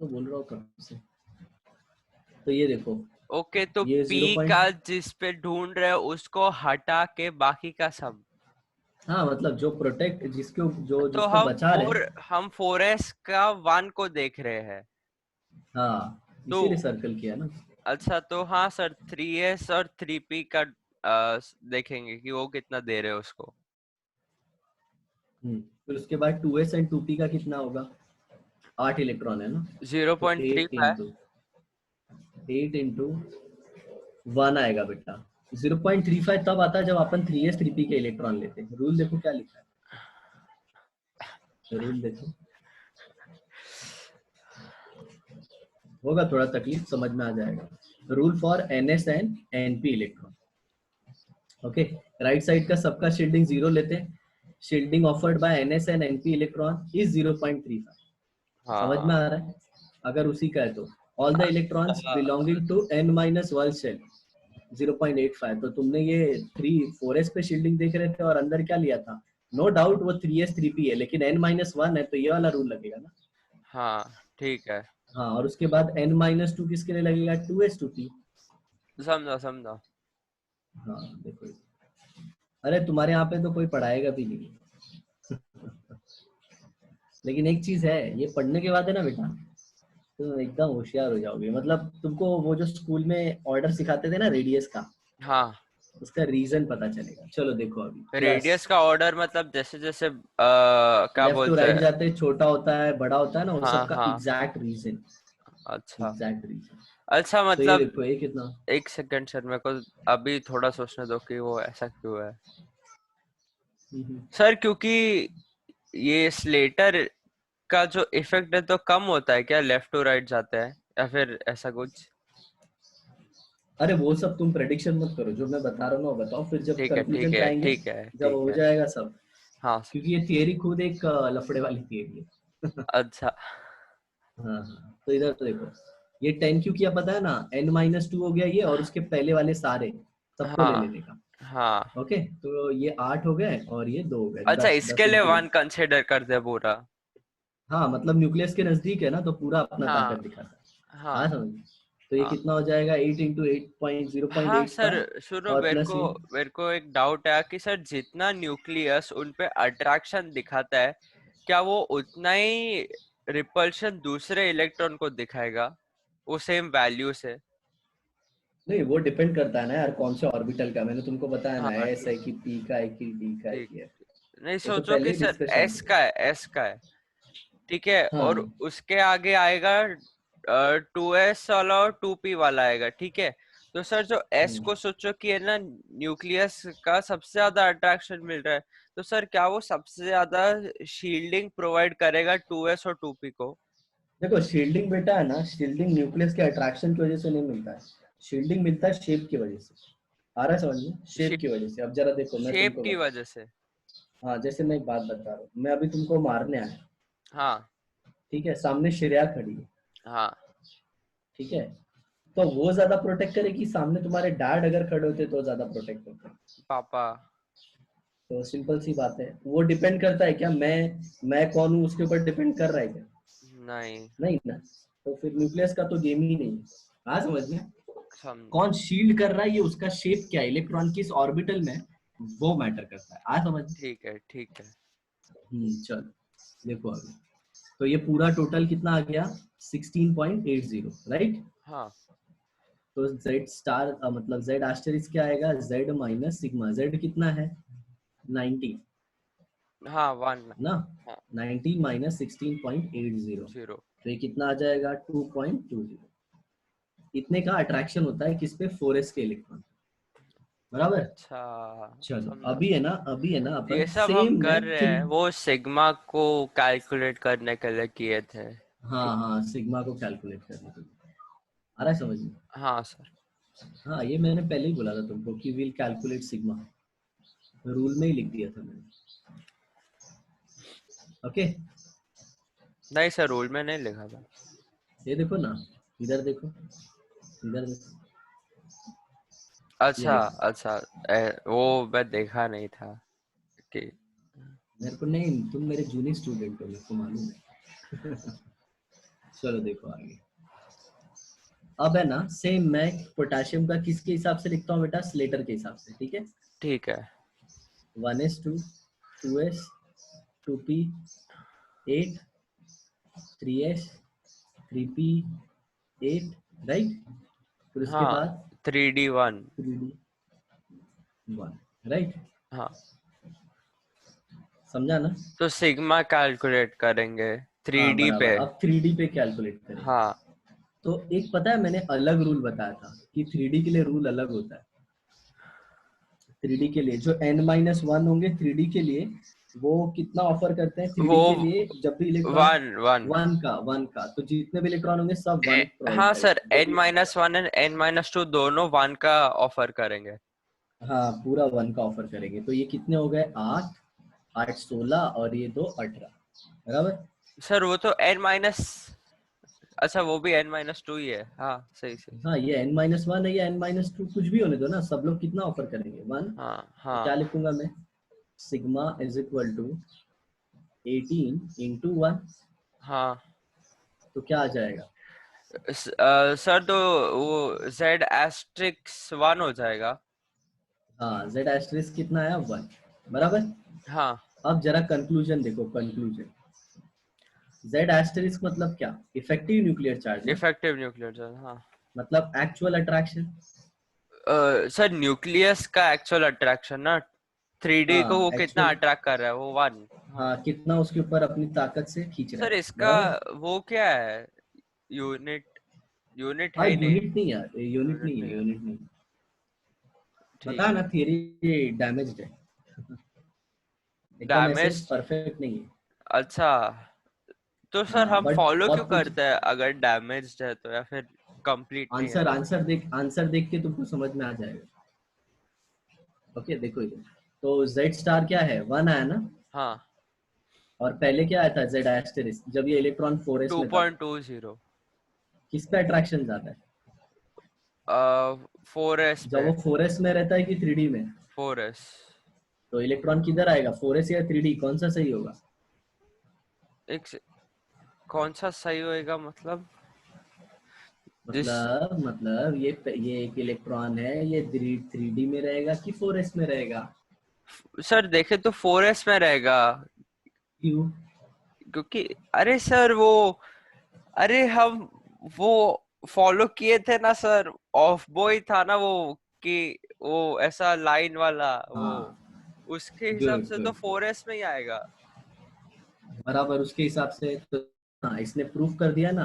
तो बोल रहा हूँ कब से। तो ये देखो, ओके, तो ये पी 0 का पॉइंट, जिस पे ढूंढ रहे हो उसको हटा के बाकी का सब। हाँ मतलब जो प्रोटेक्ट जिसको जो तो जिसको बचा रहे हैं। हम 4s का 1 को देख रहे हैं। हाँ, तो इसीलिए सर्कल किया ना। अच्छा, तो हाँ सर 3s और 3p का देखेंगे कि वो कितना दे रहे हैं उसको। फिर उसके बाद 2s एंड 2p का कितना होगा? 8 इलेक्ट्रॉन है ना, तो 0.35। 8 इंटू 1 आएगा बेटा। 0.35 तब आता है जब अपन 3s 3p के इलेक्ट्रॉन लेते हैं। रूल देखो क्या लिखा है, रूल देखो, होगा थोड़ा तकलीफ, समझ में आ जाएगा। Rule for ns and np electron. Okay, right side का सबका शील्डिंग 0 लेते हैं। Shielding offered bye ns and np electron is 0.35। समझ में हाँ आ रहा है? अगर उसी का है तो all the electrons belonging to n-1 shell 0.85। तो तुमने ये 4s पे शील्डिंग देख रहे थे और अंदर क्या लिया था? नो डाउट वो 3s 3p है, लेकिन n-1 है तो ये वाला रूल लगेगा ना। हाँ ठीक है, हाँ, और उसके बाद n-2 किसके लिए लगेगा? 2s 2p। समझा समझा। हाँ देखो, अरे तुम्हारे यहाँ पे तो कोई पढ़ाएगा भी नहीं। लेकिन एक चीज है, ये पढ़ने के बाद है ना बेटा, तुम एकदम होशियार हो जाओगे। मतलब तुमको वो जो स्कूल में ऑर्डर सिखाते थे ना रेडियस का, हाँ, उसका रीजन पता चलेगा। चलो देखो, अभी प्लस, रेडियस का ऑर्डर मतलब जैसे जैसे क्या लेफ्ट टू बोलते राइट हैं। जाते हैं, छोटा होता है बड़ा होता है ना, वो हाँ सब का हाँ। Exact reason. अच्छा एग्जैक्ट रीजन। अच्छा, तो ये मतलब देखो ये कितना। 1 सेकंड सर, मेरे को अभी थोड़ा सोचने दो कि वो ऐसा क्यों है। हम्म, सर क्योंकि ये स्लेटर का जो इफेक्ट है तो कम होता है क्या, लेफ्ट टू राइट जाते हैं या फिर ऐसा कुछ। अरे वो सब तुम प्रेडिक्शन मत करो, जो मैं बता रहा हूँ ना वो बताओ, फिर जब ठीक है ठीक कंक्लूजन पे है आएंगे, ठीक है जब ठीक हो है। जाएगा सब। हाँ क्योंकि ये थियरी खुद एक लफड़े वाली थियरी है। अच्छा। हाँ हाँ, तो इधर तो देखो, ये 10 क्यों किया पता है ना? n-2 हो गया ये, और उसके पहले वाले सारे सबको ले हाँ लेने का। हाँ। ओके, तो ये 8 हो गए और ये 2 हो गए, अच्छा, 10 10 इसके लिए इंटू। 1 कंसिडर कर दे पूरा। हाँ मतलब न्यूक्लियस के नजदीक है ना, तो पूरा अपना ताकत हाँ दिखाता है। हाँ हाँ समझ गए? तो ये हाँ कितना हो जाएगा? 8 इंटू 8 जीरो हाँ पॉइंट सर, 85, सुनो, और मेरे प्लस को ये। मेरे को एक डाउट है कि सर जितना न्यूक्लियस उन पे अट्रैक्शन दिखाता है, क्या वो उतना ही रिपल्शन दूसरे इलेक्ट्रॉन को दिखाएगा वो सेम वैल्यू से। नहीं, वो डिपेंड करता है ना यार, कौन से ऑर्बिटल का। मैंने तुमको बताया ना, हाँ एस है कि पी का है कि डी का है ठीक। कि एफ। नहीं, वो तो सोचो पहले कि ही सर डिस्कशन एस में का है। है, एस का है, ठीक है, और हाँ। उसके आगे आएगा 2s वाला और 2p वाला आएगा, ठीक है। तो सर जो s हम्म। को सोचो कि है ना, न्यूक्लियस का सबसे ज्यादा अट्रैक्शन मिल रहा है, तो सर क्या वो सबसे ज्यादा शील्डिंग प्रोवाइड करेगा 2s और 2p को। देखो शील्डिंग बेटा है ना, शील्डिंग न्यूक्लियस के अट्रैक्शन की वजह से नहीं मिलता है। शील्डिंग मिलता है शेप की वजह से। आ रहा है समझ में? शेप की वजह से। अब जरा देखो मैं शेप तुमको की बता, वजह से। हाँ जैसे मैं एक बात बता रहा हूँ, मैं अभी तुमको मारने आया, हाँ ठीक है, सामने श्रेया खड़ी है, हाँ ठीक है, तो वो ज्यादा प्रोटेक्ट करेगी, सामने तुम्हारे डैड अगर खड़े होते तो ज्यादा प्रोटेक्ट होते? पापा। तो सिंपल सी बात है, वो डिपेंड करता है क्या मैं कौन हूँ उसके ऊपर डिपेंड कर रहा है क्या? नहीं। नहीं ना। तो फिर न्यूक्लियस का तो गेम ही नहीं है। हाँ समझ में? समझा। कौन शील्ड कर रहा है, ये उसका शेप क्या है, इलेक्ट्रॉन किस ऑर्बिटल में है, वो मैटर करता है। आ समझ? ठीक है ठीक है। चलो देखो अभी, तो ये पूरा टोटल कितना आ गया? 16.80, राइट? हाँ तो जेड स्टार मतलब जेड एस्टेरिस्क क्या आएगा, जेड माइनस सिग्मा, जेड कितना है 90 हाँ 1 ना, हाँ 90 माइनस 16.80, 0 तो ये कितना आ जाएगा 2.20। इतने का अट्रैक्शन होता है किस पे, 4s के इलेक्ट्रॉन, बराबर। अच्छा चलो समझा। अभी है ना अपन ये सब हम सेम कर में रहे थ्री। हैं वो सिग्मा को कैलकुलेट करने के लिए किए थे। हाँ हाँ, सिग्मा को कैलकुलेट करने के लिए आ रहा है समझ में। हाँ सर। हाँ ये मैंने पहले ही बोला था तुमको कि विल कैलकुलेट सिग्मा, रूल में ही लिख दिया था मैंने। ओके, नहीं सर रूल में नहीं लिखा था। ये देखो ना, इधर देखो, इधर देखो, ये अच्छा देखो। अच्छा वो मैं देखा नहीं था कि मेरे को नहीं, तुम मेरे जूनियर स्टूडेंट हो, मेरे को मालूम है। चलो देखो आगे। अब है ना सेम मैं पोटेशियम का किसके हिसाब से लिखता हूँ बेटा, स्लेटर के हिसाब से, ठीक है। ठीक है। 1s2, 2s, 2p, 8, 3s, 3p, 8, right. फिर उसके हाँ बाद 3D1 3d 1, राइट। हाँ समझा ना। तो सिग्मा कैलकुलेट करेंगे हाँ 3D बराबर, पे। अब 3d पे कैलकुलेट करेंगे। हाँ तो एक पता है मैंने अलग रूल बताया था कि 3d के लिए रूल अलग होता है। 3d के लिए जो n-1 होंगे 3d के लिए, वो कितना ऑफर करते हैं वो 3d के लिए, जब भी इलेक्ट्रॉन 1 1 वन का, तो जितने भी इलेक्ट्रॉन होंगे सब वन प्रोवाइड हाँ सर करेंगे जो भी आएगा। n-1 और n-2 दोनों 1 का ऑफर करेंगे। हाँ पूरा वन का ऑफर करेंगे, तो ये कितने हो गए, 8, 8 16 और ये 2 18, बराबर। सर वो तो n-, अच्छा वो भी n-2 ही है। हाँ सही सही। हाँ ये n-1 है, ये n-2 कुछ भी होने दो ना, सब लोग कितना ऑफर करेंगे, वन। हाँ तो क्या हाँ लिखूंगा मैं, sigma is equal to 18 into 1, हाँ तो क्या आ जाएगा। सर तो वो z एस्ट्रिक्स 1 हो जाएगा। हाँ जेड एस्ट्रिस कितना आया, 1, बराबर। हाँ अब जरा कंक्लूजन देखो, कंक्लूजन, जेड एस्ट्रिस मतलब क्या, इफेक्टिव न्यूक्लियर चार्ज ना, इफेक्टिव न्यूक्लियर चार्ज हाँ। मतलब एक्चुअल अट्रैक्शन। सर न्यूक्लियस का एक्चुअल अट्रैक्शन ना 3D को हाँ वो कितना एक्चुअल, अट्रैक्ट कर रहा है वो 1। हाँ हाँ कितना उसके ऊपर अपनी ताकत से खींच रहा सर है, इसका बराबर। वो क्या है यूनिट, यूनिट हाँ है ही नहीं। यूनिट नहीं यार, यूनिट यूनिट नहीं है, नहीं है। यूनिट नहीं। ठीक बताया है। ना थियरी डैमेज्ड है, एकदम ऐसे डैमेज। परफेक्ट नहीं है। अच्छा तो सर हाँ हम बट फॉलो क्यों बहुत कुछ, करते हैं अगर डैमेज्ड है तो, या फिर कंप्लीट नहीं है आंसर तो। आंसर देख के तुमको समझ में आ जाएगा। ओके देखो इधर, तो जेड स्टार क्या है, 1 आया ना, हाँ और पहले क्या आया था जेड एस्टेरिस्क, जब ये इलेक्ट्रॉन 4s में था तो 2.20 किस पे अट्रैक्शन ज्यादा है, 4s जब पे। वो 4s में रहता है कि 3d में, 4s। तो इलेक्ट्रॉन किधर आएगा, 4s या 3d, कौन सा सही होगा। कौन सा सही होएगा मतलब जिस। मतलब ये एक इलेक्ट्रॉन है, ये 3d में रहेगा कि 4s में रहेगा। सर देखे तो 4s में रहेगा क्यों। क्योंकि अरे सर वो, अरे हम वो फॉलो किए थे ना सर, ऑफ बॉय था ना वो, कि वो ऐसा लाइन वाला वो, हाँ उसके हिसाब गुड से तो गुड, 4s में ही आएगा। बराबर उसके हिसाब से तो। हाँ इसने प्रूफ कर दिया ना,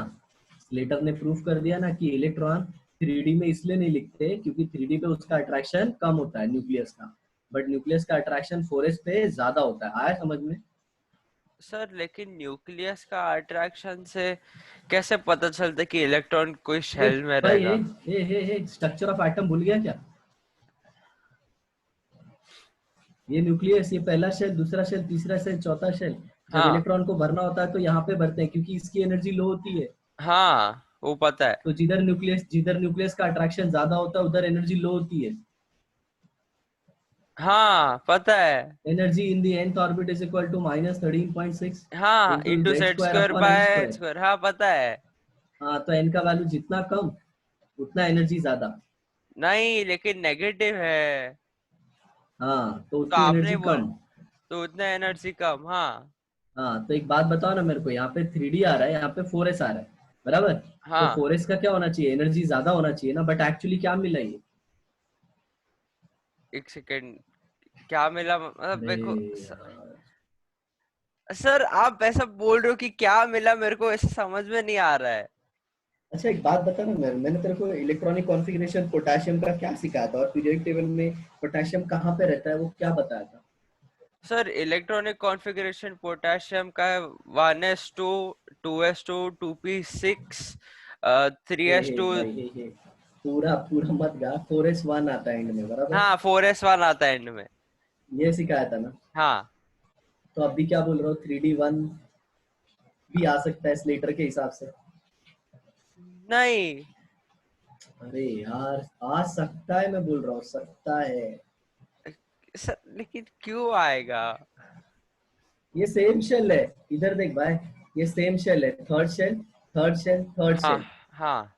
स्लेटर ने प्रूफ कर दिया ना कि इलेक्ट्रॉन 3d में इसलिए नहीं लिखते क्योंकि 3d पे उसका अट्रैक्शन कम होता है न्यूक्लियस का, बट न्यूक्लियस का अट्रैक्शन 4s पे ज्यादा होता है, आया समझ में। सर लेकिन न्यूक्लियस का अट्रैक्शन से कैसे पता चलता कि इलेक्ट्रॉन कोई अरे शेल में भाई रहेगा। स्ट्रक्चर ऑफ एटम भूल गया क्या, ये न्यूक्लियस, ये पहला शेल, दूसरा शेल, तीसरा शेल, चौथा शेल, जब हाँ इलेक्ट्रॉन को भरना होता है तो यहाँ पे भरते हैं क्योंकि इसकी एनर्जी लो होती है। हाँ वो पता है। तो जिधर न्यूक्लियस का अट्रैक्शन ज्यादा होता है उधर एनर्जी लो होती है। हाँ पता है। Energy in the nth orbit is equal to -13.6 हाँ into into z z square square upon n by square. Square, हाँ पता है। हाँ तो n का वैल्यू जितना कम उतना एनर्जी ज्यादा। नहीं लेकिन नेगेटिव है। हाँ तो तो उतनी आपने एनर्जी बोल, कम। तो उतना एनर्जी कम हाँ। हाँ तो एक बात बताओ ना मेरे को, यहाँ पे 3d आ रहा है, यहाँ पे 4s आ रहा है, बराबर। तो हाँ 4s का क्या होना चाहिए, एनर्जी ज्यादा होना चाहिए ना, बट एक्चुअली क्या मिला ये? एक सेकेंड, क्या मिला मतलब अरे देखो यार, सर आप ऐसा बोल रहे हो कि क्या मिला, मेरे को ऐसे समझ में नहीं आ रहा है। अच्छा एक बात बता ना, मैंने तेरे को इलेक्ट्रॉनिक कॉन्फ़िगरेशन पोटेशियम का क्या सिखाया था, और पीरियोडिक टेबल में पोटेशियम कहाँ पे रहता है वो क्या बताया था? सर इलेक्ट्रॉनिक कॉन्फ़िगरेशन पोटेशियम का है 1s2, 2s2, 2p6, थ्री हे एस हे टू भाई हे, पूरा पूरा मत गा, 4s1 आता है एंड में, बराबर। हाँ 4s1 आता है एंड में। ये सिखाया था ना। हाँ तो अभी क्या बोल रहा हूँ, 3D1 भी आ सकता है स्लेटर के हिसाब से। नहीं अरे यार आ सकता है, मैं बोल रहा हूँ सकता है। सर, लेकिन क्यों आएगा? ये सेम शेल है, इधर देख भाई, ये सेम शेल है, third shell, third shell, third हाँ शेल, हाँ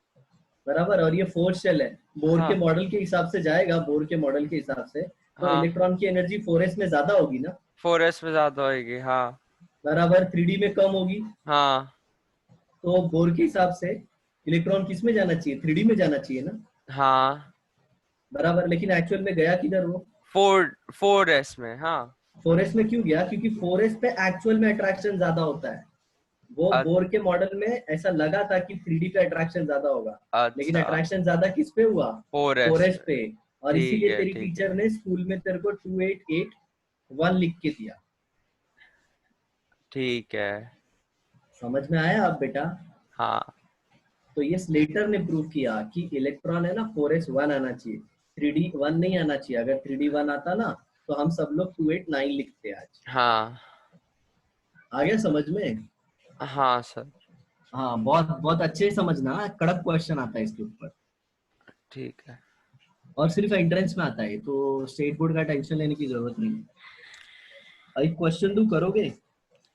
बराबर। और ये फोर्थ शेल है। बोर के हाँ मॉडल के हिसाब से जाएगा, बोर के मॉडल के हिसाब से तो हाँ इलेक्ट्रॉन की एनर्जी 4s में ज्यादा होगी ना, 4s में ज्यादा होगी हाँ। बराबर। 3D में कम होगी। हाँ तो बोर के हिसाब से इलेक्ट्रॉन किस में जाना चाहिए, 3D में जाना चाहिए ना, हाँ बराबर। लेकिन एक्चुअल में गया किधर वो, 4s में हाँ। 4s में क्यों गया? क्योंकि 4s पे एक्चुअल में अट्रैक्शन ज्यादा होता है। वो बोर के मॉडल में ऐसा लगा था कि 3D पे अट्रैक्शन ज्यादा होगा, लेकिन अच्छा अट्रैक्शन ज्यादा किस पे हुआ, 4s 4s में। पे। और ठीक इसीलिए है तेरी ठीक टीचर है ने स्कूल में तेरे को 2881 लिख के दिया। ठीक है। समझ में आया अब बेटा? हाँ तो ये स्लेटर ने प्रूव किया कि इलेक्ट्रॉन है ना 4s1 आना चाहिए, 3D1 नहीं आना चाहिए। अगर 3D1 आता ना तो हम सब लोग 289 लिखते आज। हाँ आ गया समझ में? हाँ सर। हाँ बहुत बहुत अच्छे से समझना, कड़क क्वेश्चन आता है इसके ऊपर, ठीक है। और सिर्फ एंट्रेंस में आता है, तो स्टेट बोर्ड का टेंशन लेने की जरूरत नहीं है। एक क्वेश्चन तू करोगे?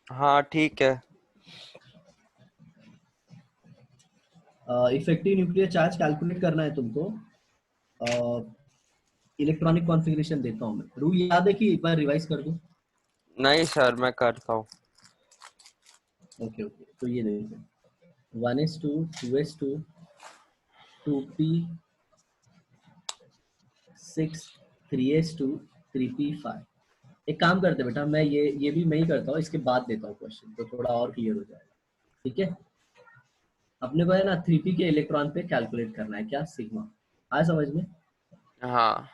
हाँ ठीक है। इफेक्टिव न्यूक्लियर चार्ज कैलकुलेट करना है तुमको। इलेक्ट्रॉनिक कॉन्फ़िगरेशन देता हूँ मैं, रूल याद है कि एक बार रिवाइज कर दूं? नहीं सर मैं करता हूँ। ओके ओके, तो ये देखो, 1s2, 2s2, 2p6, 3s2, 3p5। एक काम करते बेटा, मैं ये भी मैं ही करता हूँ, इसके बाद देता हूँ क्वेश्चन तो थोड़ा और क्लियर हो जाएगा। ठीक है, अपने को है ना 3p के इलेक्ट्रॉन पे कैलकुलेट करना है, क्या, सिग्मा। आया समझ में? हाँ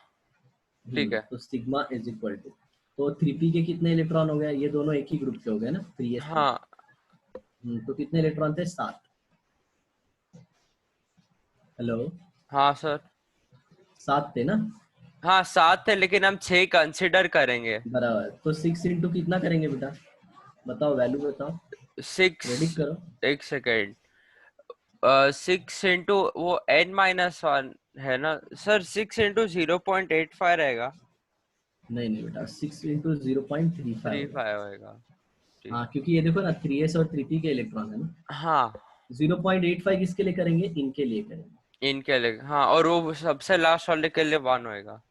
ठीक है। तो सिग्मा इज इक्वल टू, तो 3p के कितने इलेक्ट्रॉन हो गए, ये दोनों एक ही ग्रुप के हो गए ना, 3s2। हाँ तो कितने इलेक्ट्रॉन थे, 7। हेलो, हाँ सर। 7 थे ना, हाँ 7 है लेकिन हम 6 कंसिडर करेंगे। बराबर। तो 6 इंटू कितना करेंगे बेटा, बताओ, वैल्यू बताओ, 6, प्रेडिक्ट करो। एक सेकेंड, 6 इंटू वो n-1 है ना सर, 6 इंटू 0.85 रहेगा। नहीं नहीं बेटा, 6 इंटू 0.35 थ्री होगा। फाइव होएगा। ठीक। हाँ क्योंकि ये देखो ना, 3s और 3p के इलेक्ट्रॉन है ना। हाँ 0.85 किसके लिए करेंगे, इनके लिए करेंगे। इनके लिए हाँ, और वो सबसे लास्ट वाले के लिए 1 होएगा।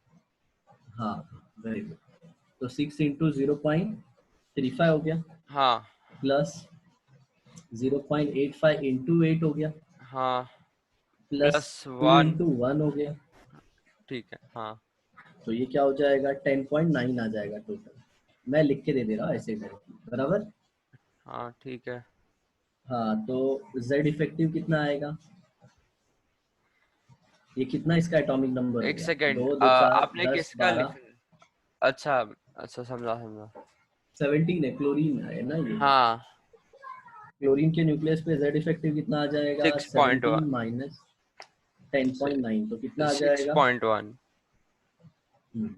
हाँ वेरी गुड। तो 6 इंटू 0.35 हो गया, हाँ प्लस 0.85 इंटू 8 हो गया, हाँ प्लस प्लस 2 1। इंटू 1 हो गया। ठीक है हाँ। तो ये क्या हो जाएगा, 10.9 आ जाएगा टोटल। मैं लिख के दे दे रहा हूँ ऐसे करके, बराबर। हाँ ठीक है। हाँ तो Z इफेक्टिव कितना आएगा, ये कितना इसका एटॉमिक नंबर हो एक गया, सेकेंड, 2 2 4 आपने 10 किसका 12। लिखा? अच्छा अच्छा, समझा समझा। 17 है, क्लोरीन है ना ये। हाँ क्लोरीन के न्यूक्लियस पे Z इफेक्टिव कितना आ जाएगा, 6.1। 17 माइनस 10.9, तो कितना आ सिक्स जाएगा? पॉइंट वन हम्म,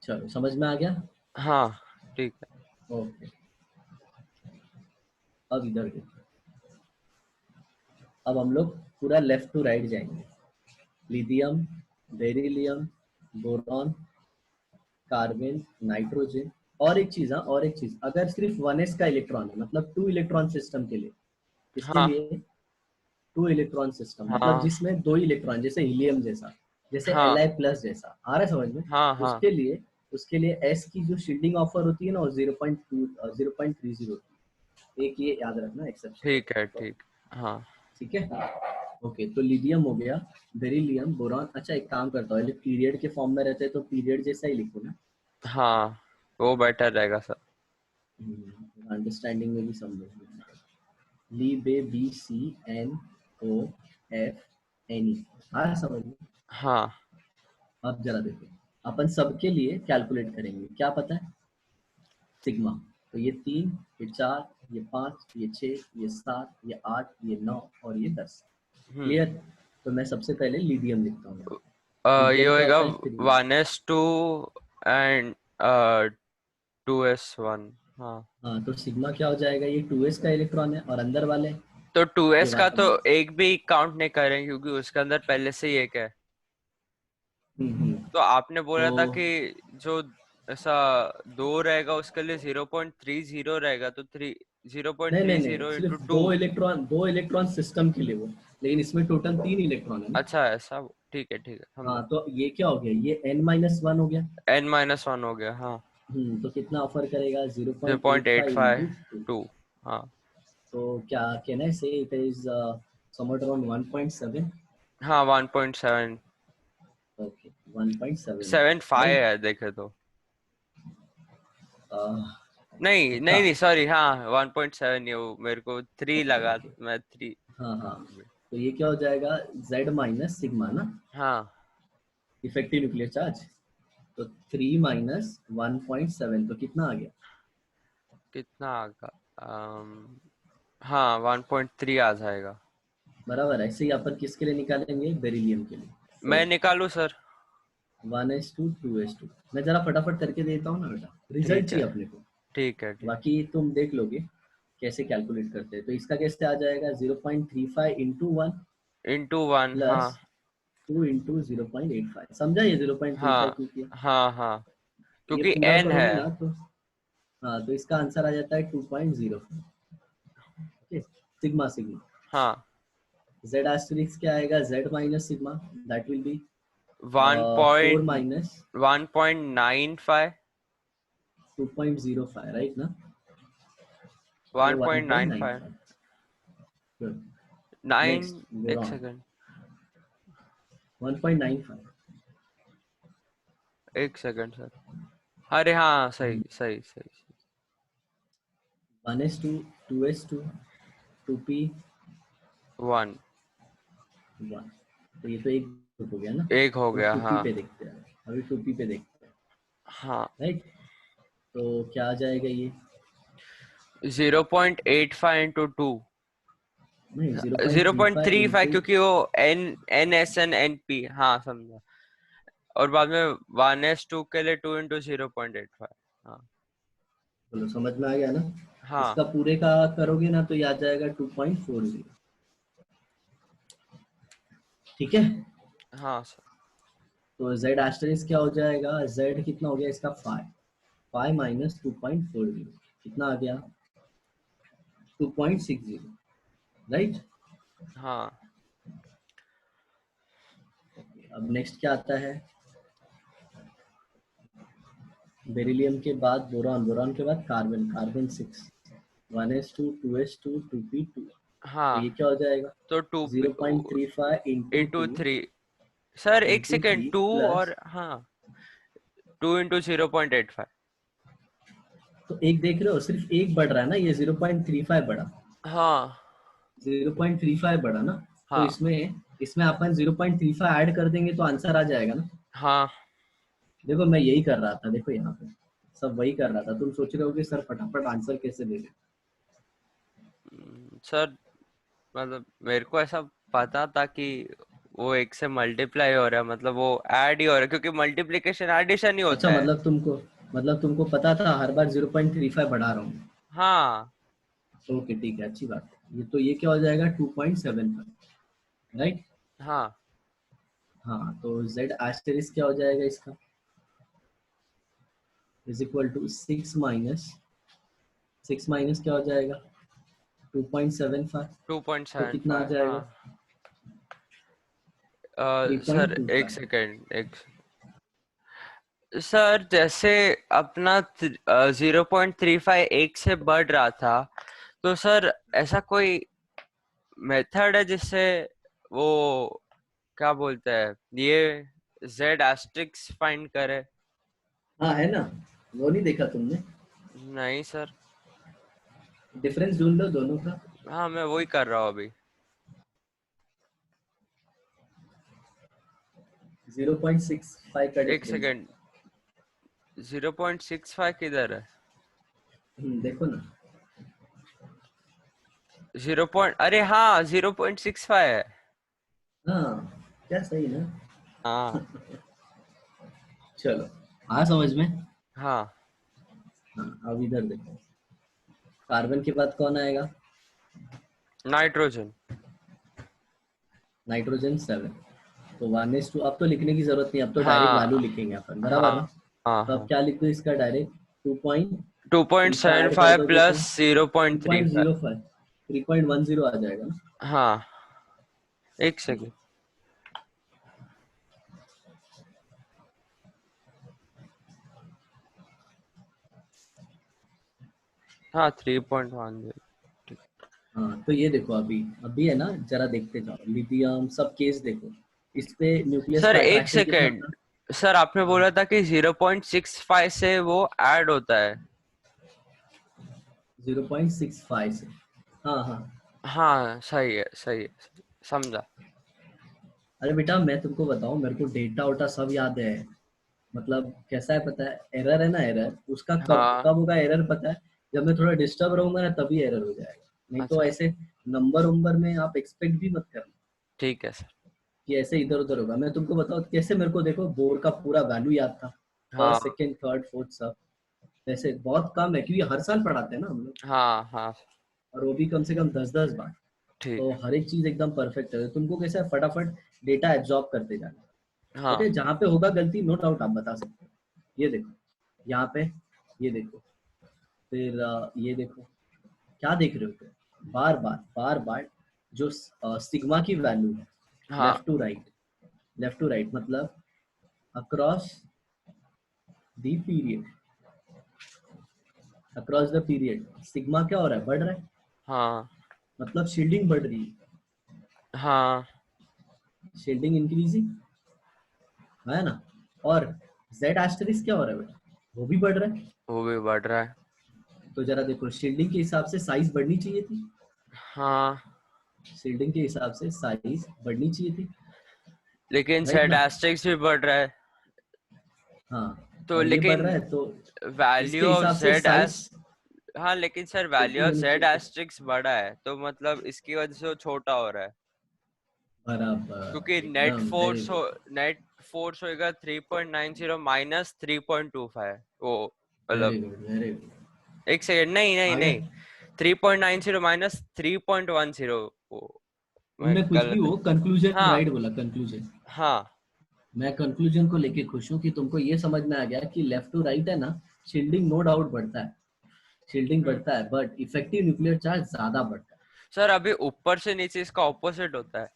चलो समझ में आ गया। हाँ ठीक है। ओके, अब इधर देखो, अब हम लोग पूरा लेफ्ट टू राइट जाएंगे। Lithium, beryllium, boron, carbon, nitrogen. और एक चीज, हाँ और एक चीज, अगर सिर्फ 1s का इलेक्ट्रॉन है, मतलब 2 इलेक्ट्रॉन सिस्टम के लिए, इसके हाँ लिए 2 इलेक्ट्रॉन सिस्टम मतलब हाँ जिसमें 2 इलेक्ट्रॉन, जैसे हीलियम जैसा, जैसे हाँ Li प्लस जैसा, आ रहा है समझ में? हाँ हाँ। उसके लिए S की जो शील्डिंग ऑफर होती है ना, वो 0.2 0.30 होती है। एक ये याद रखना, एक्सेप्शन ठीक है है। ठीक। हाँ ठीक है। ओके, तो लिथियम हो गया, बेरिलियम, बोरॉन। अच्छा एक काम करता हूँ, पीरियड के फॉर्म में रहते हैं तो पीरियड जैसा ही लिखो ना। हाँ वो बेटर रहेगा सर। अंडरस्टैंडिंग में भी सब लोग Li Be B C N O F Ne ई। हाँ समझ में। हाँ अब जरा देखो, अपन सबके लिए कैलकुलेट करेंगे, क्या पता है? सिग्मा। तो ये 3, ये 4, ये 5, ये 6, ये 7, ये 8, ये 9 और ये 10। हम्म क्लियर? तो मैं सबसे पहले लिथियम लिखता हूँ। ये लिथियम क्या होएगा होता है? 3। 1s2 and 2s1। हाँ हाँ, तो सिग्मा क्या हो जाएगा? ये 2s का इलेक्ट्रॉन है और अंदर वाले तो ये 2s का तो वन। एक भी काउंट नहीं करें क्योंकि उसके अंदर पहले से ही एक है। तो आपने बोला था तो कि जो ऐसा दो रहेगा उसके लिए 0.30 रहेगा तो जीरो पॉइंट नहीं थ्री नहीं नहीं, जीरो इंटू सिर्फ टू दो इलेक्ट्रॉन सिस्टम के लिए वो, लेकिन इसमें टोटल 3 इलेक्ट्रॉन है ना। अच्छा ऐसा ठीक है हाँ, समझा। तो ये क्या हो गया? ये n-1 हो गया। n-1 हो गया हाँ। तो कितना ऑफर करेगा? Zero zero point point eight eight five five into two two हाँ तो क्या कैन आई से इट इज somewhat around 1.7? हाँ 1.7 ओके, 1.7, 7.5 राइट। है देखे तो। नहीं नहीं पक्का? नहीं सॉरी हाँ 1.7 ये वो मेरे को 3 ओके लगा ओके। मैं 3। हाँ हाँ, तो ये क्या हो जाएगा? z माइनस सिग्मा ना, हाँ इफेक्टिव न्यूक्लियर चार्ज। तो 3 माइनस 1.7 तो कितना आ गया? कितना आगा हाँ 1.3 आ जाएगा। बराबर। ऐसे ही अपन किसके लिए निकालेंगे? बेरिलियम के लिए। तो मैं निकालू सर। 1s2 2s2, मैं जरा फटाफट करके देता हूँ ना बेटा, रिजल्ट ठीक है चाहिए अपने को। ठीक है ठीक। बाकी तुम देख लोगे कैसे कैलकुलेट करते हैं। तो इसका कैसे आ जाएगा? 0.35 इंटू 1 इंटू 1 हाँ प्लस 2 इंटू 0.85। समझा ये 0.35 हाँ क्यों किया? हाँ हाँ ये क्योंकि पूरा n है। करोगे ना तो हाँ, तो इसका आंसर आ जाता है 2.0। Okay, sigma sigma. हाँ z asterisk क्या आएगा? z minus sigma, that will be one 4 point minus 1.95 2.05, right ना? ये 1.95 1.95। गुड। 9 नेक्स्ट we're एक on सेकंड 1.95। एक सेकंड सर। अरे हाँ सही सही सही। 1s2 2s2 2p 1 1। तो ये तो एक ग्रुप हो गया ना। एक हो तो गया 2p हाँ पे देखते हैं, अभी 2p पे देखते हैं, हाँ राइट। तो क्या आ जाएगा ये? 0.85 इंटू टू नहीं, 0.35 0.35 इंटू क्योंकि वो NSN NP हाँ समझा। और बाद में 1s2 के लिए 2 इंटू 0.85 हाँ बोलो, समझ में आ गया ना? हाँ इसका पूरे का करोगे ना तो ये आ जाएगा 2.40। ठीक है। हाँ सर। तो z एस्टेरिस्क क्या हो जाएगा? z कितना हो गया इसका? 5। 5 माइनस 2.40 कितना आ गया? 2.60, राइट। हाँ अब नेक्स्ट क्या आता है? बेरिलियम के बाद बोरॉन, बोरॉन के बाद carbon, carbon 6। 1s2 2s2 2p2। तो हाँ ये क्या हो जाएगा? तो 2 0.35 इंटू इंटू 2 3 सर एक इंटू सेकेंड 3 2 प्लस। और हाँ 2 इंटू 0.85 तो एक देख रहे हो, सिर्फ एक बढ़ रहा है ना, ये 0.35 बढ़ा। हाँ 0.35 बढ़ा ना। तो हाँ इसमें इसमें अपन 0.35 ऐड कर देंगे तो आंसर आ जाएगा ना। हाँ देखो मैं यही कर रहा था, देखो यहाँ पे सब वही कर रहा था। तुम सोच रहे हो कि सर फटाफट आंसर कैसे दे दे। सर मतलब मेरे को ऐसा पता था कि वो एक से मल्टीप्लाई हो रहा है मतलब वो ऐड ही हो रहा है क्योंकि मल्टीप्लिकेशन एडिशन ही अच्छा, होता है। मतलब तुमको पता था हर बार 0.35 बढ़ा रहा हूँ। हाँ ओके ठीक है, अच्छी बात है। ये तो ये क्या हो जाएगा? 2.75, राइट। हाँ हाँ, तो z एस्टेरिस्क क्या हो जाएगा इसका? इज इक्वल टू 6 माइनस क्या हो जाएगा? 2.75। तो कितना आ 2.75 जाएगा? हाँ सर एक 3.25। सेकेंड एक सर जैसे अपना 0.35 एक से बढ़ रहा था तो सर ऐसा कोई मेथड है जिससे वो क्या बोलते हैं ये जेड एस्ट्रिक्स फाइंड करे। हाँ है ना, वो नहीं देखा तुमने? नहीं सर। डिफरेंस ढूंढ लो दोनों का। हाँ मैं वही कर रहा हूँ अभी। 0.65 का एक डिफरेंस। सेकेंड, 0.65 किधर है? देखो ना। 0 पॉइंट, अरे हाँ 0.65 है। हाँ क्या सही ना। हाँ। चलो, हाँ समझ में। हाँ हाँ अब इधर देखो, कार्बन के बाद कौन आएगा? नाइट्रोजन। नाइट्रोजन 7। तो 1:2, अब तो लिखने की जरूरत नहीं, अब तो डायरेक्ट वैल्यू हाँ लिखेंगे अपन, बराबर हाँ ना? हाँ तो अब हाँ। क्या लिख दो इसका डायरेक्ट? 2.35 ऐड कर 2.75 दोगे तो प्लस 0.35। 3.05, 3.10 आ जाएगा ना। हाँ एक सेकेंड। हाँ 3.10। हाँ तो ये देखो, अभी अभी है ना, जरा देखते जाओ, लिथियम सब केस देखो, इस पे न्यूक्लियस सर का एक अट्रैक्शन कितना सेकेंड, था? सर आपने हाँ, बोला था कि 0.65 से वो ऐड होता है। 0.65 से। हाँ हाँ। हाँ सही है, समझा। अरे बेटा मैं तुमको बताऊं, मेरे को डेटा वोटा सब याद है। मतलब कैसा है पता है, एरर है ना, एरर उसका कब हाँ कब होगा एरर पता है? जब मैं थोड़ा डिस्टर्ब रहूंगा ना तभी एरर हो जाएगा, नहीं तो अच्छा ऐसे नंबर उम्बर में आप एक्सपेक्ट भी मत करना ठीक है सर। कि ऐसे इधर उधर होगा। मैं तुमको बताऊं कैसे, मेरे को देखो बोर का पूरा वैल्यू याद था, फर्स्ट हाँ सेकंड थर्ड फोर्थ सब। वैसे बहुत कम है क्योंकि हर साल पढ़ाते हैं ना हम लोग, हाँ हाँ और वो भी कम से कम 10-10 बार। ठीक तो है। हर एक चीज एकदम परफेक्ट है, तुमको कैसा है फटाफट डेटा एब्जॉर्ब करते जाना। हाँ ओके, जहाँ पे होगा गलती नो डाउट आप बता सकते हो। ये देखो यहाँ पे, ये देखो, फिर ये देखो, क्या देख रहे हो तुम? बार बार बार बार जो सिग्मा की वैल्यू है, हाँ left to right, left to right मतलब across the period, across the period sigma क्या हो रहा है, बढ़ रहा है, हाँ मतलब शील्डिंग बढ़ रही है, हाँ। शील्डिंग इंक्रीजिंग है ना। और जेड एस्टेरिस्क क्या हो रहा है बेटा, वो भी बढ़ रहा है। वो भी बढ़ रहा है। तो जरा देखो, शील्डिंग के हिसाब से साइज बढ़नी चाहिए थी, हाँ शील्डिंग के हिसाब से साइज बढ़नी चाहिए थी, लेकिन राइट सेट ना? एस्टेरिस्क भी बढ़ रहा है। हाँ, तो और ये बढ़ लेकिन रहा है तो वैल्यू इसके ऑफ हिसाब से जेड साइज एस, हाँ लेकिन सर छोटी वैल्यू ऑफ होनी जेड चाहिए थी। एस्ट्रिक्स बड़ा है तो मतलब इसकी वजह से वो छोटा हो रहा है। क्योंकि बराबर एकदम, वेरी गुड। नेट फोर्स होएगा 3.90 माइनस 3.25 वो वेरी मतलब। Good very good. एक सेकेंड, नहीं नहीं आ गया। नहीं, 3.90 माइनस 3.10 वो मैं तुमने कुछ भी गलत है। हो, कंक्लूजन हाँ राइट बोला, कंक्लूजन। हाँ मैं कंक्लूजन को लेके खुश हूँ कि तुमको ये समझ में आ गया कि लेफ्ट टू राइट है ना, शील्डिंग नो डाउट बढ़ता है, शील्डिंग हम्म। बढ़ता है, बट इफेक्टिव न्यूक्लियर चार्ज ज्यादा बढ़ता है। सर अभी ऊपर से नीचे इसका ऑपोजिट होता है।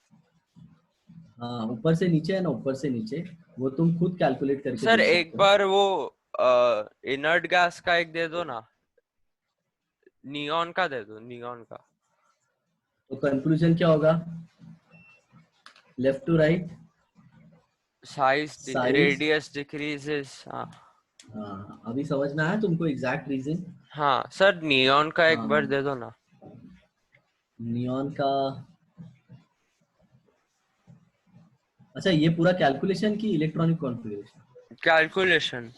हाँ ऊपर से नीचे है ना, ऊपर से नीचे, वो तुम खुद कैलकुलेट करके सर देख एक सकते हो। बार वो इनर्ट गैस का एक दे दो ना, नियॉन का दे दो, नियॉन का। तो कंक्लूजन क्या होगा, left to right size size. Radius decreases. हाँ हाँ अभी समझ में आया तुमको एग्जैक्ट रीजन? हाँ सर नियॉन का एक बार हाँ दे दो ना। नियॉन का। अच्छा ये पूरा कैलकुलेशन की इलेक्ट्रॉनिक कॉन्फ़िगरेशन? कैलकुलेशन।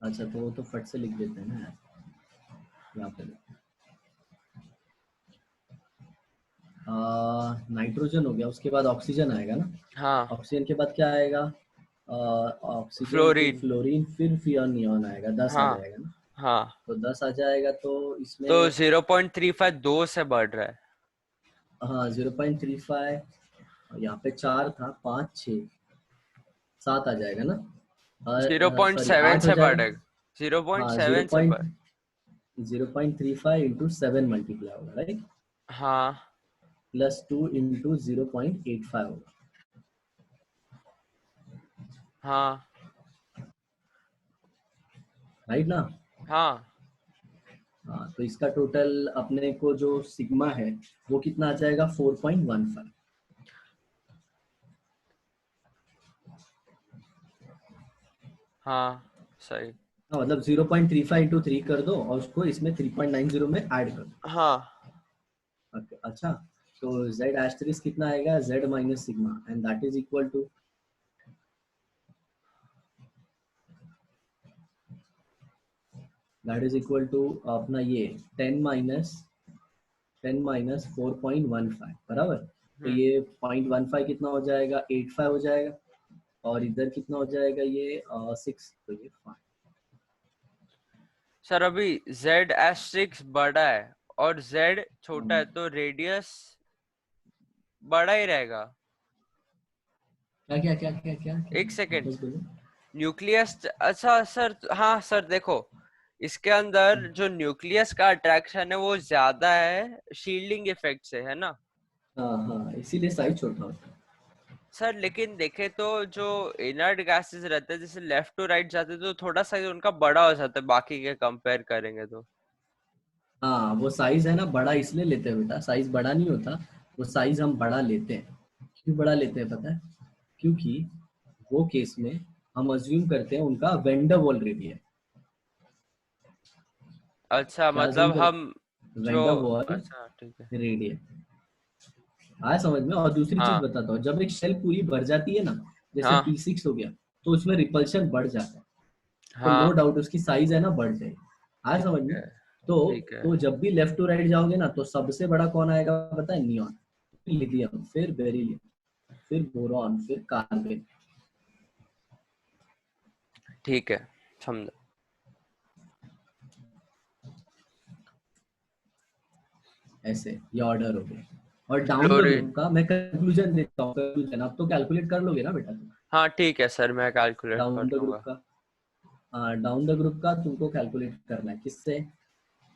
अच्छा तो वो तो फट से लिख देते हैं ना यार, यहाँ पे। नाइट्रोजन हो गया, उसके बाद ऑक्सीजन आएगा ना, हाँ ऑक्सीजन के बाद क्या आएगा? ऑक्सीजन फिर फ्लोरीन। फ्लोरीन फिर नियॉन आएगा, 10 आ हाँ जाएगा ना। हाँ। तो 10 आ जाएगा तो तो इसमें 0.35 दो से बढ़ रहा है। हाँ 0.35, यहाँ पे 4 था, 5 6 7 आ जाएगा ना, जीरो पॉइंट सॉरी सेवन 8 हो से जाएगा। बढ़ेगा, जीरो पॉइंट हाँ जीरो सेवन से पॉइंट बढ़। 0.35 इंटू 7 मल्टीप्लाई होगा, राइट? हाँ +2 इंटू 0.85 होगा, हाँ राइट ना? हाँ हाँ, तो इसका टोटल अपने को जो सिग्मा है वो कितना आ जाएगा 4.15। हाँ सही। हाँ मतलब 0.35 इंटू 3 कर दो और उसको इसमें 3.90 में ऐड कर दो। हाँ अच्छा, तो z एस्टेरिस्क कितना आएगा, z minus sigma and that is equal to, अपना ये 10 माइनस 4.15 बराबर। तो हम्म। ये 0.15 कितना हो जाएगा, 85 हो जाएगा। और इधर कितना हो जाएगा ये 6, तो ये 5। सर अभी z एस्ट्रिक्स बड़ा है और z छोटा है तो रेडियस बड़ा ही रहेगा। क्या क्या क्या क्या क्या एक सेकेंड। वापस बोलो। न्यूक्लियस, अच्छा सर, हाँ सर देखो, इसके अंदर जो न्यूक्लियस का अट्रैक्शन है वो ज्यादा है शील्डिंग इफेक्ट से, है ना? हाँ हाँ, इसीलिए साइज छोटा होता है। सर लेकिन देखे तो जो इनर्ट गैसेस रहते हैं जैसे लेफ्ट टू राइट जाते हैं तो थोड़ा साइज उनका बड़ा हो जाता है बाकी के कंपेयर करेंगे तो। हाँ, वो साइज है ना बड़ा इसलिए लेते हैं बेटा, साइज बड़ा नहीं होता। वो साइज हम बड़ा लेते हैं, क्यों बड़ा लेते हैं पता है? क्योंकि वो केस में हम अज्यूम करते हैं उनका वेंडर वॉल रेडियस। अच्छा क्या अज्यूम मतलब कर, हम जो, वेंडर वॉल अच्छा ठीक है। रेडियस आया समझ में। और दूसरी चीज हाँ बताता हूँ, जब एक शेल पूरी भर जाती है ना, जैसे हाँ P6 हो गया, तो उसमें रिपल्शन बढ़ जाता है। तो नो हाँ डाउट उसकी साइज है ना बढ़ जाएगी। आया ठीक समझ में। है तो ठीक है। तो जब भी लेफ्ट टू राइट जाओगे ना, तो सबसे बड़ा कौन आएगा पता है, नियॉन, लिथियम, फिर बेरिलियम, फिर बोरॉन, फिर कार्बन। ठीक है समझा। ऐसे ये ऑर्डर हो गया। और डाउन द फ्लोरीन, ग्रुप का मैं कंक्लूजन देता हूँ, कंक्लूजन अब तो कैलकुलेट कर लोगे ना बेटा तुम। हाँ ठीक है सर मैं कैलकुलेट कर डाउन द ग्रुप लूंगा। का, हाँ डाउन द ग्रुप का तुमको कैलकुलेट करना है किससे,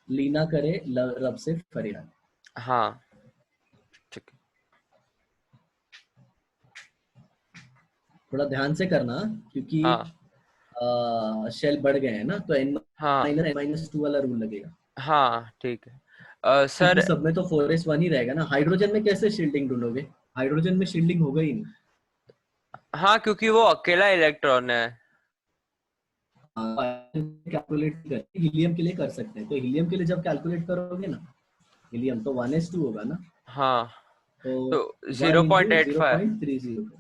लीना करे रब से फरियाद। हाँ ठीक है। थोड़ा ध्यान से करना, क्योंकि हाँ शेल बढ़ गए हैं ना, तो हाँ N-2 वाला रूल लगेगा। हाँ ठीक है। क्योंकि सर, सब में तो 4s1 ही रहेगा ना, हाइड्रोजन में कैसे शील्डिंग ढूंढोगे, हाइड्रोजन में शील्डिंग होगा ही नहीं। हाँ क्योंकि वो अकेला इलेक्ट्रॉन है। कैलकुलेट कर हीलियम के लिए कर सकते हैं, तो हीलियम के लिए जब कैलकुलेट करोगे ना, हीलियम तो 1s2 होगा ना, हाँ तो तो 1 इंटू 0.85, 0.30,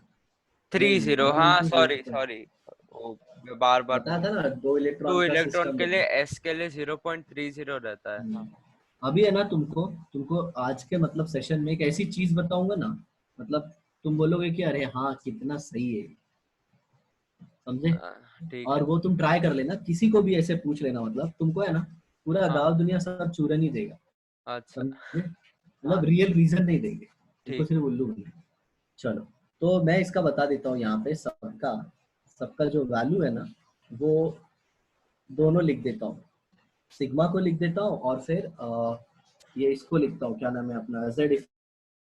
थ्री नहीं जीरो, 1 हाँ इंटू सॉरी 0, सॉरी, वो मैं बार बार बताया बोल, था ना, 2 इलेक्ट्रॉन टू का इलेक्ट्रॉन सिस्टम के लिए बताया। एस के लिए 0.30 रहता है, हाँ। अभी है ना, तुमको तुमको आज के मतलब सेशन में एक ऐसी चीज बताऊंगा ना, मतलब तुम बोलोगे कि अरे हाँ कितना सही है, समझे। ठीक और है। वो तुम ट्राई कर लेना, किसी को भी ऐसे पूछ लेना, मतलब तुमको है ना पूरा हाँ गांव दुनिया सब चूरन ही देगा, अच्छा। समझे। हाँ मतलब रियल रीजन नहीं देंगे तुमको, ठीक सिर्फ है। उल्लू बनने। चलो, तो मैं इसका बता देता हूँ यहाँ पे, सबका सबका जो वैल्यू है ना, वो दोनों लिख देता हूँ, सिग्मा को लिख देता हूँ और फिर ये इसको लिखता हूँ, क्या नाम है अपना, जेड।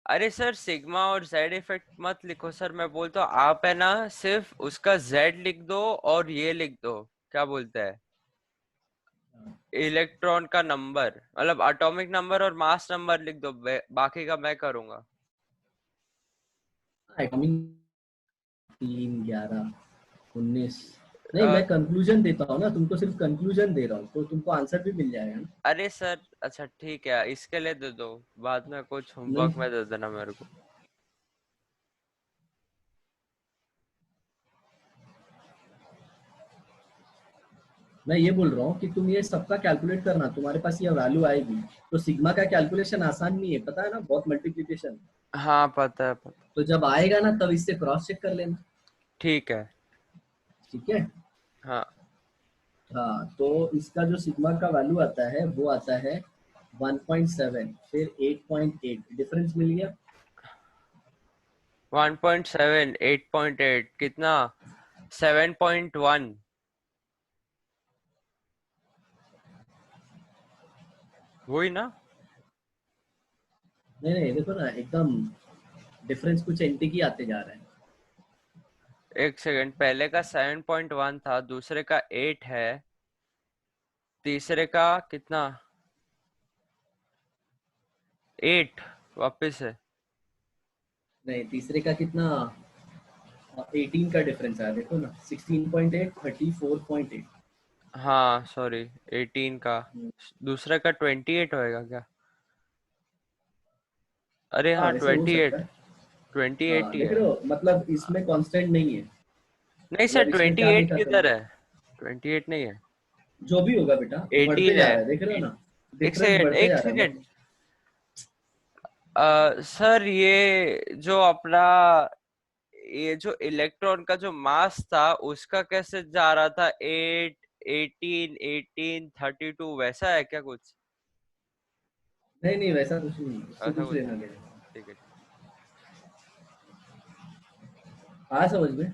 अरे सर सिग्मा और जेड इफेक्ट मत लिखो सर, मैं बोलता हूँ आप है ना सिर्फ उसका जेड लिख दो और ये लिख दो, क्या बोलते हैं, इलेक्ट्रॉन का नंबर, मतलब एटॉमिक नंबर और मास नंबर लिख दो, बाकी का मैं करूंगा। एटॉमिक 3, 11, 19, नहीं अ, मैं कंक्लूजन देता हूँ ना तुमको, सिर्फ कंक्लूजन दे रहा हूँ, तो तुमको आंसर भी मिल जाएगा ना। अरे सर अच्छा ठीक है, इसके लिए दे दो, बाद में कुछ नहीं, होमवर्क में दे देना मेरे को। मैं ये बोल रहा हूँ कि तुम ये सबका कैलकुलेट करना, तुम्हारे पास ये वैल्यू आएगी। तो सिग्मा का कैलकुलेशन आसान नहीं है, पता है ना, बहुत मल्टीप्लिकेशन। हाँ पता है पता। तो जब आएगा ना तब इससे क्रॉस चेक कर लेना, ठीक है। ठीक है। हाँ हाँ, तो इसका जो सिग्मा का वैल्यू आता है वो आता है 1.7, फिर 8.8, डिफरेंस मिल गया। 1.7, 8.8 कितना, 7.1। वही ना। नहीं नहीं, देखो ना एकदम डिफरेंस कुछ एंटी की आते जा रहे हैं। एक सेकंड, पहले का 7.1 था, दूसरे का 8 है, तीसरे का कितना, 8 वापस है। नहीं, तीसरे का कितना, 18 का डिफरेंस आया, देखो ना, 16.8, 34.8। हाँ सॉरी, 18 का। दूसरा का 28 होएगा क्या? अरे हाँ, हाँ वैसे हो सकता 28, है। 28 हाँ, ही देख है। रहे हो, मतलब इसमें कांस्टेंट नहीं है। नहीं सर, मतलब इसमें क्या 28 देखा किधर तुमने, है? 28 नहीं है, जो भी होगा बेटा, बढ़ते 18 जा है। रहा है, देख रहे हो ना, एक डिफरेंस सेकेंड, बढ़ते एक जा रहा है सेकेंड। मतलब। सर ये जो अपना, ये जो इलेक्ट्रॉन का जो मास था उसका कैसे जा रहा था? 8, 18, 18, 32 वैसा है क्या कुछ? नहीं नहीं, वैसा कुछ नहीं, उससे ऐसा कुछ कुछ लेना नहीं है। देना। ठीक है। हाँ, समझ में।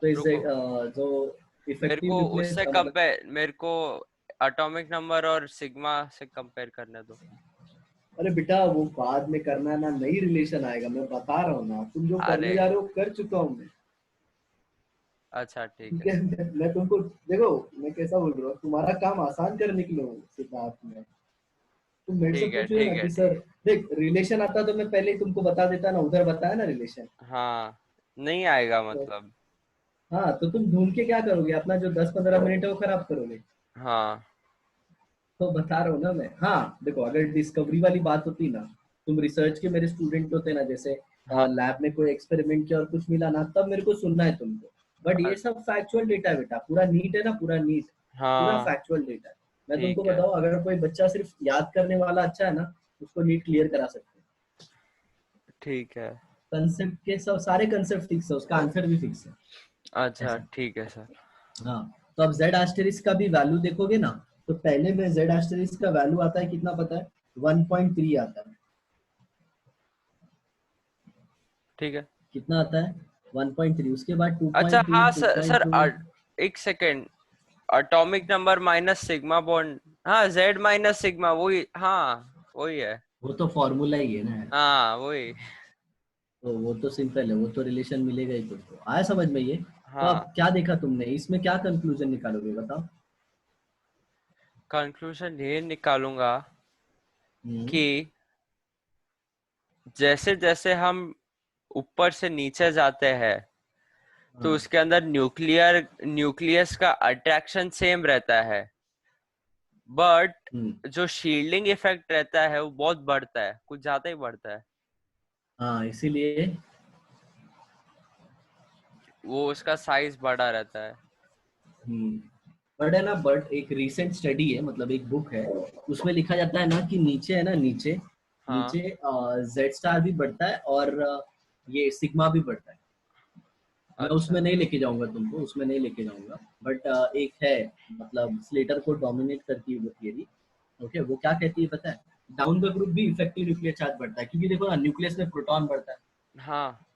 तो इससे रुको, जो मेरे इफेक्टिव को न्यूक्लियस उससे मतलब, कंपेयर, मेरे को एटॉमिक नंबर और सिग्मा से कंपेयर करने दो। अरे बेटा वो बाद में करना ना, नई रिलेशन आएगा, मैं बता रहा हूँ ना, तुम जो अरे करने जा रहे हो कर चुका हूँ मैं। अच्छा ठीक ठीक है है, सर। मैं तुमको, देखो मैं कैसा बोल रहा हूँ, तुम्हारा काम आसान करने के लिए हूँ सिद्धार्थ में। तुम मेरे से ठीक है पूछ रहे हो ठीक ना है कि ठीक सर, देख रिलेशन आता तो मैं पहले ही तुमको बता देता ना, उधर बताया ना रिलेशन। है। हाँ, नहीं आएगा तो मतलब। हाँ, तो तुम ढूंढ के क्या करोगे, अपना जो 10-15 मिनट है वो खराब करोगे। हाँ तो बता रहा हूँ ना मैं। हाँ देखो, अगर डिस्कवरी वाली बात होती ना, तुम रिसर्च के मेरे स्टूडेंट होते ना, जैसे हाँ लैब में कोई एक्सपेरिमेंट किया और कुछ मिला ना, तब मेरे को सुनना है तुमको। बट ये सब फैक्चुअल डेटा है बेटा, पूरा नीट है ना, पूरा नीट, पूरा हाँ फैक्चुअल डेटा है। मैं तुमको ठीक है बताऊँ, अगर कोई बच्चा सिर्फ याद करने वाला अच्छा है ना, उसको नीट क्लियर करा सकते हैं। ठीक है। कंसेप्ट के सब सारे कंसेप्ट फिक्स है, उसका आंसर भी फिक्स है। अच्छा ऐसा। ठीक है सर। हाँ। तो अब जेड एस्टेरिस्क का भी वैल्यू देखोगे ना, तो पहले में जेड एस्टेरिस्क का वैल्यू आता है कितना पता है, 1.3 आता है। ठीक है। कितना आता है, 1.3, उसके बाद अच्छा 2.2, हाँ सर, 2.2। एक second. Atomic number minus sigma bond, हाँ जेड माइनस सिग्मा, वही हाँ, वही है। वो तो फॉर्मूला ही है ना यार। हाँ वही। तो वो तो सिंपल है, वो तो रिलेशन मिलेगा ही तुमको, आया समझ में ये। तो हाँ, अब क्या देखा तुमने, इसमें क्या कंक्लूजन निकालोगे बताओ। कंक्लूजन ये निकालूंगा हम्म। कि जैसे जैसे हम ऊपर से नीचे जाते हैं तो हाँ। उसके अंदर न्यूक्लियस का अट्रैक्शन सेम रहता है, बट हम्म। जो शील्डिंग इफेक्ट रहता है वो बहुत बढ़ता है, कुछ ज्यादा ही बढ़ता है। हाँ, इसीलिए। वो उसका साइज बड़ा रहता है। हम्म। बट है ना, बट एक रीसेंट स्टडी है, मतलब एक बुक है, उसमें लिखा जाता है ना कि नीचे है ना, नीचे, हाँ नीचे जेड स्टार भी बढ़ता है, और ये सिग्मा भी बढ़ता है। मैं अच्छा। उसमें नहीं लेके जाऊंगा तुमको, उसमें नहीं लेके जाऊंगा, बट एक है, मतलब स्लेटर को डोमिनेट करती है वो थियरी। ओके, वो क्या कहती है पता है, डाउन द ग्रुप भी इफेक्टिव न्यूक्लियर चार्ज बढ़ता है, क्योंकि देखो ना, न्यूक्लियस में प्रोटॉन बढ़ता है। हाँ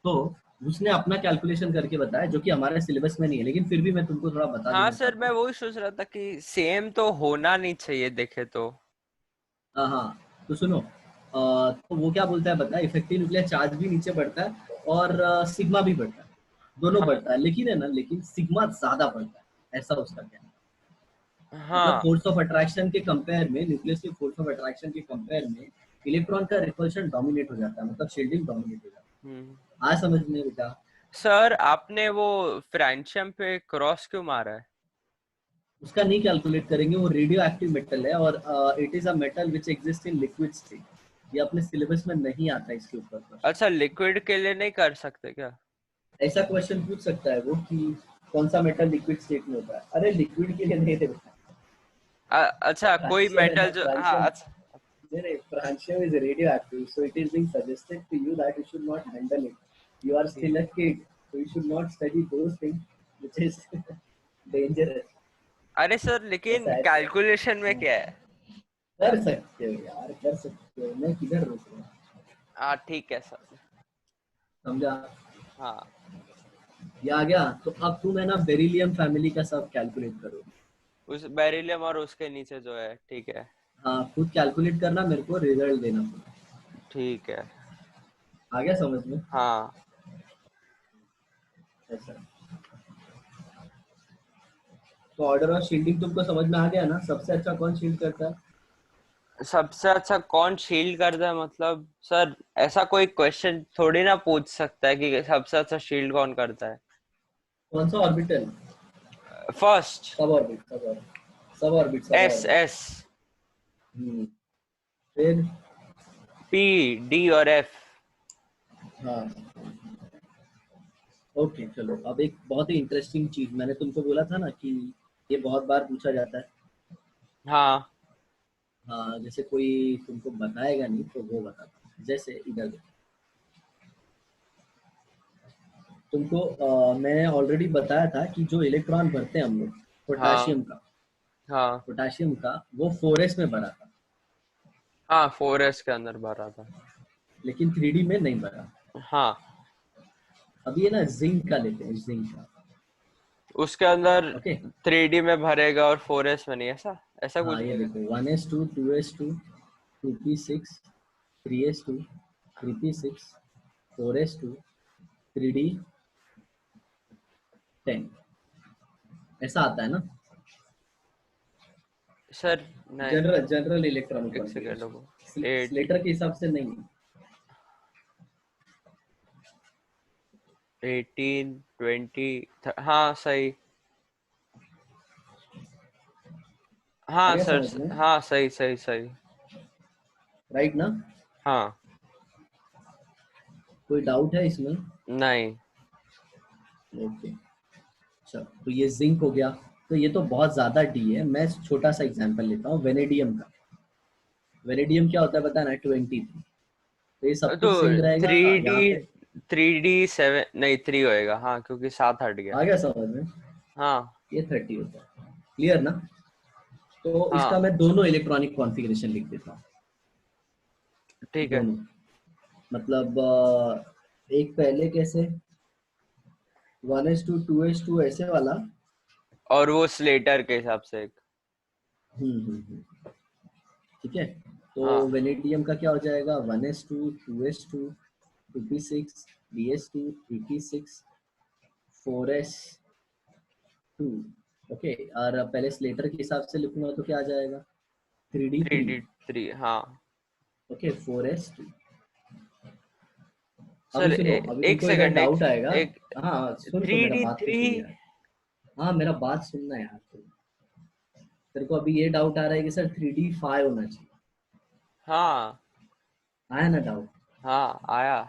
तो उसने अपना कैलकुलेशन करके बताया, जो कि हमारे सिलेबस में नहीं है, लेकिन फिर भी मैं तुमको थोड़ा बता हाँ देना सर, चाहता मैं हूँ। वही सोच रहा था कि सेम तो होना नहीं चाहिए देखे तो। हाँ हाँ, तो सुनो, तो वो क्या बोलता है बता, इफेक्टिव न्यूक्लियर चार्ज भी नीचे बढ़ता है, और सिग्मा भी बढ़ता है, दोनों हाँ बढ़ता है, लेकिन है ना, लेकिन सिग्मा ज्यादा बढ़ता है, ऐसा उसका कहना है। मतलब हाँ। फोर्स ऑफ अट्रैक्शन के कंपेयर में, न्यूक्लियस के फोर्स ऑफ अट्रैक्शन के कंपेयर में, इलेक्ट्रॉन का रिपल्शन डोमिनेट हो जाता है, मतलब शील्डिंग डोमिनेट हो जाता हम्म। है। आज समझ में बेटा। सर आपने वो फ्रेंशियम पे क्रॉस क्यों मारा है? उसका नहीं कैलकुलेट करेंगे, वो रेडियो एक्टिव मेटल है, और it is a metal which exist in liquid state. ये अपने सिलेबस में नहीं आता इसके ऊपर क्वेश्चन। अच्छा, लिक्विड के लिए नहीं कर सकते क्या? ऐसा क्वेश्चन पूछ सकता है वो कि कौन सा मेटल लिक्विड स्टेट में होता है, अरे लिक्विड के लिए नहीं थे बेटा। अच्छा, कोई फ्रांशियम है ना, मेटल जो, हाँ फ्रांशियम, अच्छा। नहीं नहीं, francium is radioactive, so it is being suggested to you that you should not handle it. You are ठीक। still a kid, so you should not study those things which is dangerous. अरे sir लेकिन ऐसा है sir. Calculation में हाँ, क्या है? कर सकते हो यार, कर सकते हो, मैं किधर रोक रहा हूँ। हाँ ठीक है सर। समझा। हाँ, ये आ गया, तो अब तुम है ना बेरिलियम फैमिली का सब कैलकुलेट करो। उस बेरिलियम और उसके नीचे जो है, ठीक है। हाँ, खुद कैलकुलेट करना, मेरे को रिजल्ट देना पूरा। ठीक है। आ गया समझ में। हाँ। ऐसा। तो ऑर्डर ऑफ शील्डिंग तुमको समझ में आ गया ना, सबसे अच्छा कौन शील्ड करता है। सबसे अच्छा कौन शील्ड करता है, मतलब सर ऐसा कोई क्वेश्चन थोड़ी ना पूछ सकता है कि सबसे अच्छा शील्ड कौन करता है। कौन सा ऑर्बिटल? फर्स्ट। सब ऑर्बिट, सब ऑर्बिट, सब ऑर्बिट, सब एस ऑर्बिट। एस। फिर पी, डी और एफ। हाँ, ओके चलो। अब एक बहुत ही इंटरेस्टिंग चीज मैंने तुमको बोला था ना कि ये बहुत बार पूछा जाता है। हाँ हाँ, जैसे कोई तुमको बताएगा नहीं तो वो बताता है। जैसे इधर देखो, तुमको मैंने ऑलरेडी बताया था कि जो इलेक्ट्रॉन भरते हैं हम लोग हाँ पोटाशियम का, हाँ पोटाशियम का वो 4s में भरा था, हाँ, 4s के अंदर भरा था। लेकिन 3D में नहीं भरा। हाँ, अब ये ना जिंक का लेते हैं, जिंक का। उसके अंदर ओके, 3D में भरेगा और 4s में नहीं, ऐसा ऐसा कुछ हाँ ये भी है। देखो 1s2, 2s2, 2p6, 3s2, 3p6, 4s2, 3d10, ऐसा आता है ना सर नहीं, जनरल जनरल इलेक्ट्रॉनिक एक सेकेंड कॉन्फ़िगरेशन। रुको। 18, स्लेटर के हिसाब से नहीं है। 20, हाँ सही। आ हाँ गया सर, समझ में? हाँ सही सही सही। राइट ना? हाँ। कोई डाउट है इसमें? नहीं। ओके, अच्छा तो ये जिंक हो गया। तो ये तो बहुत ज़्यादा डी है। मैं छोटा सा एग्जांपल लेता हूँ वेनेडियम का। वेनेडियम क्या होता है पता है ना? 23। तो ये सब तो कुछ सेम रहेगा 3D, यहाँ पे। 3D7 नहीं, 3 होएगा हाँ, क्योंकि 7 हट गया। आ गया समझ में? हाँ ये 30 होता है। क्लियर ना? तो इसका हाँ मैं दोनों इलेक्ट्रॉनिक कॉन्फ़िगरेशन लिख देता हूँ। ठीक है। दोनों, मतलब एक पहले कैसे 1s2, 2s2 ऐसे वाला। और वो स्लेटर के हिसाब से एक। ठीक है। तो हाँ वेनेडियम का क्या हो जाएगा? 1s2, 2s2, 2p6, 3s2, 3p6, 4s2। Okay, और पहले स्लेटर के हिसाब से लिखूंगा तो क्या आ जाएगा? 3d3। 3D3 हाँ। Okay, 4s2। अभी सर सुनो, अभी एक तुमको इधर सेकंड, एक डाउट आएगा। एक हाँ सुन, तो थ्री मेरा डी बात तो थ्री सुन यार। हाँ मेरा बात सुनना यार तुम। तेरे को अभी ये डाउट आ रहा है कि सर 3d5 होना चाहिए। हाँ आया ना डाउट? हाँ आया।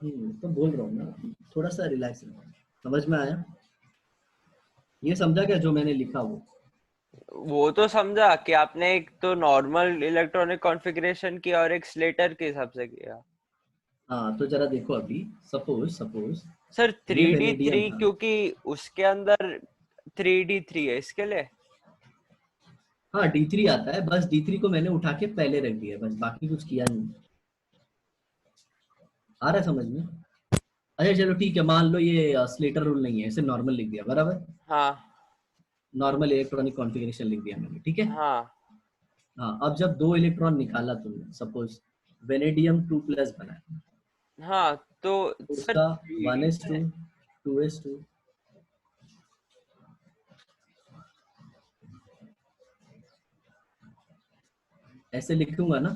तो बोल रहा हूँ ना, थोड़ा सा रिलैक्स रहो। समझ में आया? ये समझा क्या जो मैंने लिखा वो? वो तो समझा कि आपने एक तो नॉर्मल इलेक्ट्रॉनिक कॉन्फ़िगरेशन किया और एक स्लेटर के हिसाब से किया। हाँ तो जरा देखो अभी, सपोज सपोज सर ये 3D3 वेनेडियम था। क्योंकि उसके अंदर 3D3 है इसके लिए। हाँ D3 आता है, बस D3 को मैंने उठा के पहले रख दिया, बस बाकी कुछ किया नहीं। आ रहा है समझ में? अच्छा चलो ठीक है, मान लो ये स्लेटर रूल नहीं है, इसे नॉर्मल लिख दिया बराबर। हाँ नॉर्मल इलेक्ट्रॉनिक कॉन्फ़िगरेशन लिख दिया मैंने, ठीक है। हाँ हाँ, अब जब दो इलेक्ट्रॉन निकाला तुमने, सपोज वेनेडियम 2+ बना है, हाँ, तो तो सर उसका 3D 1s2, में। 2s2 ऐसे लिखूंगा ना?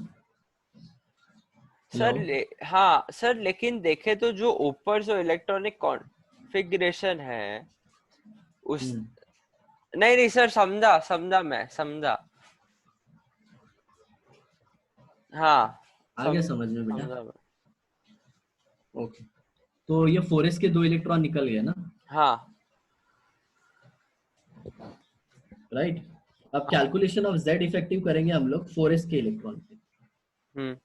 हेलो। हाँ सर, लेकिन देखे तो जो ऊपर जो इलेक्ट्रॉनिक कॉन्फ़िगरेशन है उस, हम्म, नहीं नहीं सर, समझा समझा, मैं समझा। हाँ आ गया समझ समझ में बेटा? समझा मैं। ओके, तो ये 4s के दो इलेक्ट्रॉन निकल गए ना? हाँ राइट। अब हाँ। कैलकुलेशन ऑफ z इफेक्टिव करेंगे हम लोग 4s के इलेक्ट्रॉन पे। हम्म।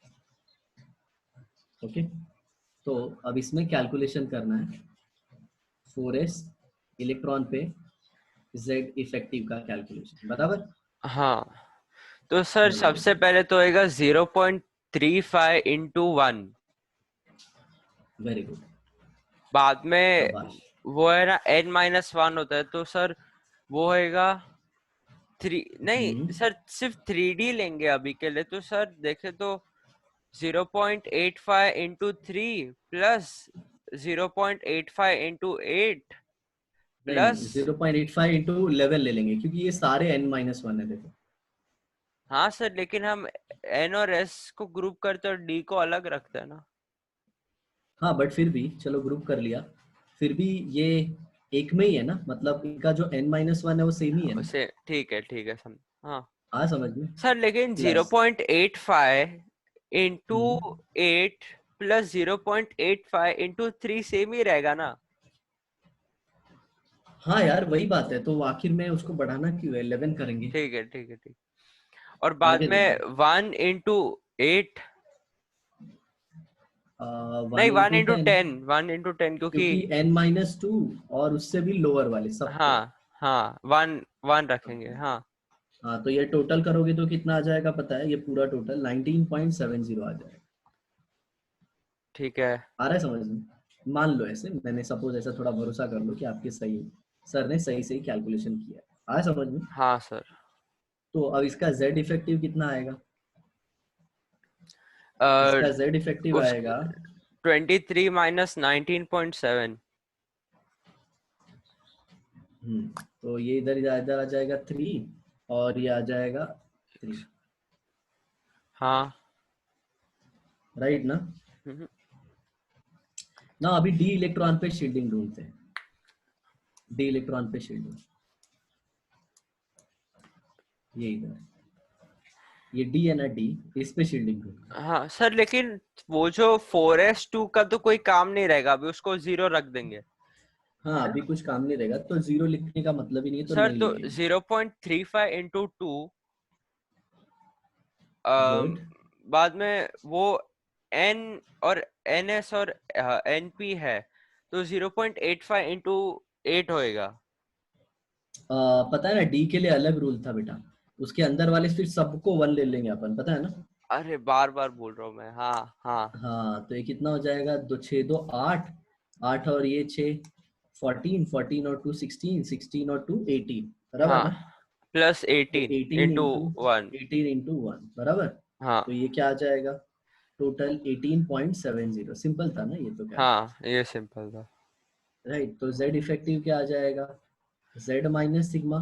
ओके, तो अब इसमें कैलकुलेशन करना है 4s इलेक्ट्रॉन पे z इफेक्टिव का कैलकुलेशन, बराबर? हाँ, तो सर वेरी गुड, सबसे पहले तो होएगा 0.35 × 1। वेरी गुड, बाद में शाबाश। वो है ना n-1 होता है, तो सर वो होएगा 3, नहीं हम्म, सर सिर्फ 3D लेंगे अभी के लिए, तो सर देखे तो 0.85 × 3 प्लस 0.85 × 8 नहीं नहीं, प्लस। 0.85 इंटू 11 ले लेंगे क्योंकि ये सारे n-1 है देखो। हाँ सर, लेकिन हम N और S को ग्रुप करते और D को अलग रखते हैं ना। हाँ बट फिर भी चलो ग्रुप कर लिया, फिर भी ये एक में ही है ना, मतलब इनका जो n-1 है वो सेम ही है ना। उसे ठीक है सम हाँ हाँ समझ में। सर, लेकिन प्लस 0.85 इंटू हम्म, 8 प्लस 0.85 इंटू 3 सेम ही रहेगा ना। हाँ यार वही बात है, तो आखिर में उसको बढ़ाना क्यों है, 11 करेंगे। ठीक। और बाद आगे में देखो, 1 इंटू 8, नहीं, one one into into ten ten 1 into 10 क्योंकि क्योंकि n-2 और उससे भी लोअर वाले सबको। हाँ, वन वन रखेंगे, हाँ। हाँ तो ये टोटल करोगे तो कितना आ जाएगा पता है, ये पूरा टोटल 19.70 आ जाएगा। ठीक है। आ रहा है समझ में, मान लो ऐसे, मैंने सपोज ऐसा थोड़ा भरोसा कर लो कि आपके सही, सर ने सही सही कैलकुलेशन किया है, आया समझ में। हाँ सर। तो अब इसका z इफेक्टिव कितना आएगा, इसका z इफेक्टिव उस आएगा 23 - 19.7। तो ये इधर इधर आ जाएगा 3 और ये आ जाएगा 3, हाँ। राइट ना। हम्म, ना अभी डी इलेक्ट्रॉन पे शील्डिंग ढूंढते हैं, डी इलेक्ट्रॉन पे शील्डिंग, ये इधर, ये डी है ना, डी, इस पे शील्डिंग ढूंढते हैं। हाँ सर, लेकिन वो जो 4s2 का तो कोई काम नहीं रहेगा, अभी उसको 0 रख देंगे। हाँ अभी कुछ काम नहीं रहेगा, तो जीरो लिखने का मतलब ही नहीं है, तो सर नहीं तो लिखेंगे। 0.35 इंटू 2, गुड। बाद में वो n और ns और np है, तो 0.85 इंटू 8 होएगा। पता है ना, डी के लिए अलग रूल था बेटा, उसके अंदर वाले फिर सबको वन ले लेंगे अपन, पता है ना। अरे बार बार बोल रहा हूँ मैं, हाँ हाँ हाँ तो ये कितना हो जाएगा, दो छः दो आठ, आठ और ये छः 14, 14 और 2 16, 16 और 2 18, बराबर हाँ, ना। प्लस तो 18 18 इंटू इंटू 1। 18 इंटू 1 बराबर। हाँ तो ये क्या आ जाएगा, टोटल 18.70, सिंपल था ना ये तो हाँ, कैलकुलेशन, ये सिंपल था। राइट। तो z इफेक्टिव क्या आ जाएगा, z माइनस सिग्मा,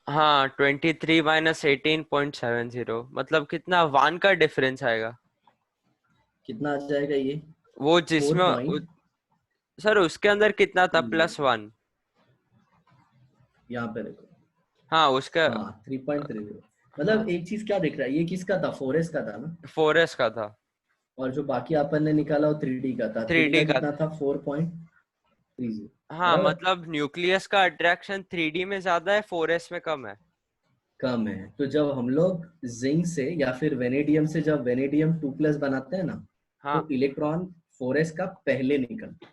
हाँ, 23 - 18.70, मतलब कितना 1 का डिफरेंस आएगा। कितना आ जाएगा ये, वो फोर जिसमें पॉइंट सर उसके अंदर कितना था, थ्री जीरो +1। यहाँ पे देखो, हाँ उसका हाँ 3.30, हाँ, मतलब एक चीज क्या दिख रहा है, ये किसका था, 4s का था ना, 4s का था। और जो बाकी अपन ने निकाला वो 3d का था, 3d 3D का का कितना था 4.30, हाँ, बराबर। मतलब न्यूक्लियस का अट्रैक्शन 3D में ज्यादा है, 4s में कम है। कम है, तो जब हम लोग जिंक से या फिर वेनेडियम से जब वेनेडियम 2+ बनाते हैं ना, हाँ तो इलेक्ट्रॉन 4s का पहले निकलता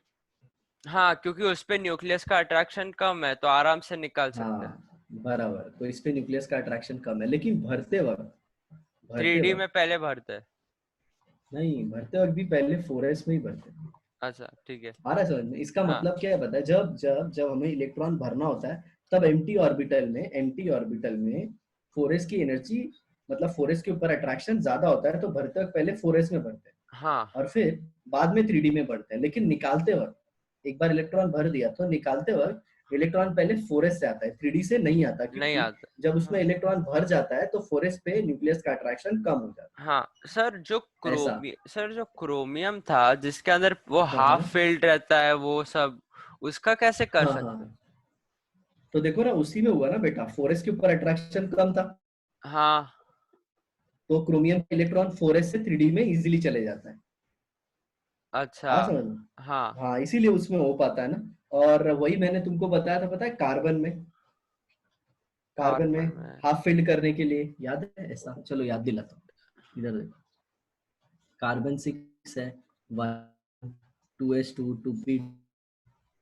हाँ, क्योंकि उस पे न्यूक्लियस का अट्रैक्शन कम है तो आराम से निकाल है। सकते हैं। हाँ बराबर, तो इस पे न्यूक्लियस का अट्रैक्शन कम है, लेकिन भरते 3D में वक्त पहले भरते हैं। नहीं, भरते वक्त भी पहले 4s में ही भरते हैं। अच्छा ठीक है। आ रहा है समझ में, इसका हाँ मतलब क्या है पता है, जब जब जब हमें इलेक्ट्रॉन भरना होता है, तब एम्प्टी ऑर्बिटल में 4s की एनर्जी, मतलब 4s के ऊपर अट्रैक्शन ज्यादा होता है, तो भरते वक्त पहले 4s में भरते हैं हाँ, और फिर बाद में 3d में बढ़ते हैं, लेकिन निकालते वक्त एक बार इलेक्ट्रॉन भर दिया तो निकालते वक्त इलेक्ट्रॉन पहले 4s से आता है, 3d से नहीं आता, नहीं क्योंकि आता। जब उसमें हाँ इलेक्ट्रॉन भर जाता है तो 4s पे न्यूक्लियस का अट्रैक्शन कम हो जाता हाँ है, ऐसा। सर जो क्रोमियम था जिसके अंदर वो हाँ हाँ हाफ फिल्ड रहता है वो सब, उसका कैसे कर हाँ सकते हैं। हाँ, तो देखो ना उसी में हुआ ना बेटा, 4s के ऊपर अट्रैक्शन कम था, हाँ तो क्रोमियम का इलेक्ट्रॉन 4s से 3d में इजीली चले जाता है, अच्छा। आया समझ में। हाँ हाँ इसीलिए उसमें हो पाता है ना। और वही मैंने तुमको बताया था पता है, कार्बन में कार्बन में हाफ फिल्ड करने के लिए, याद है ऐसा, चलो याद दिलाता हूँ, इधर देखो, कार्बन 6 है, 1 2s2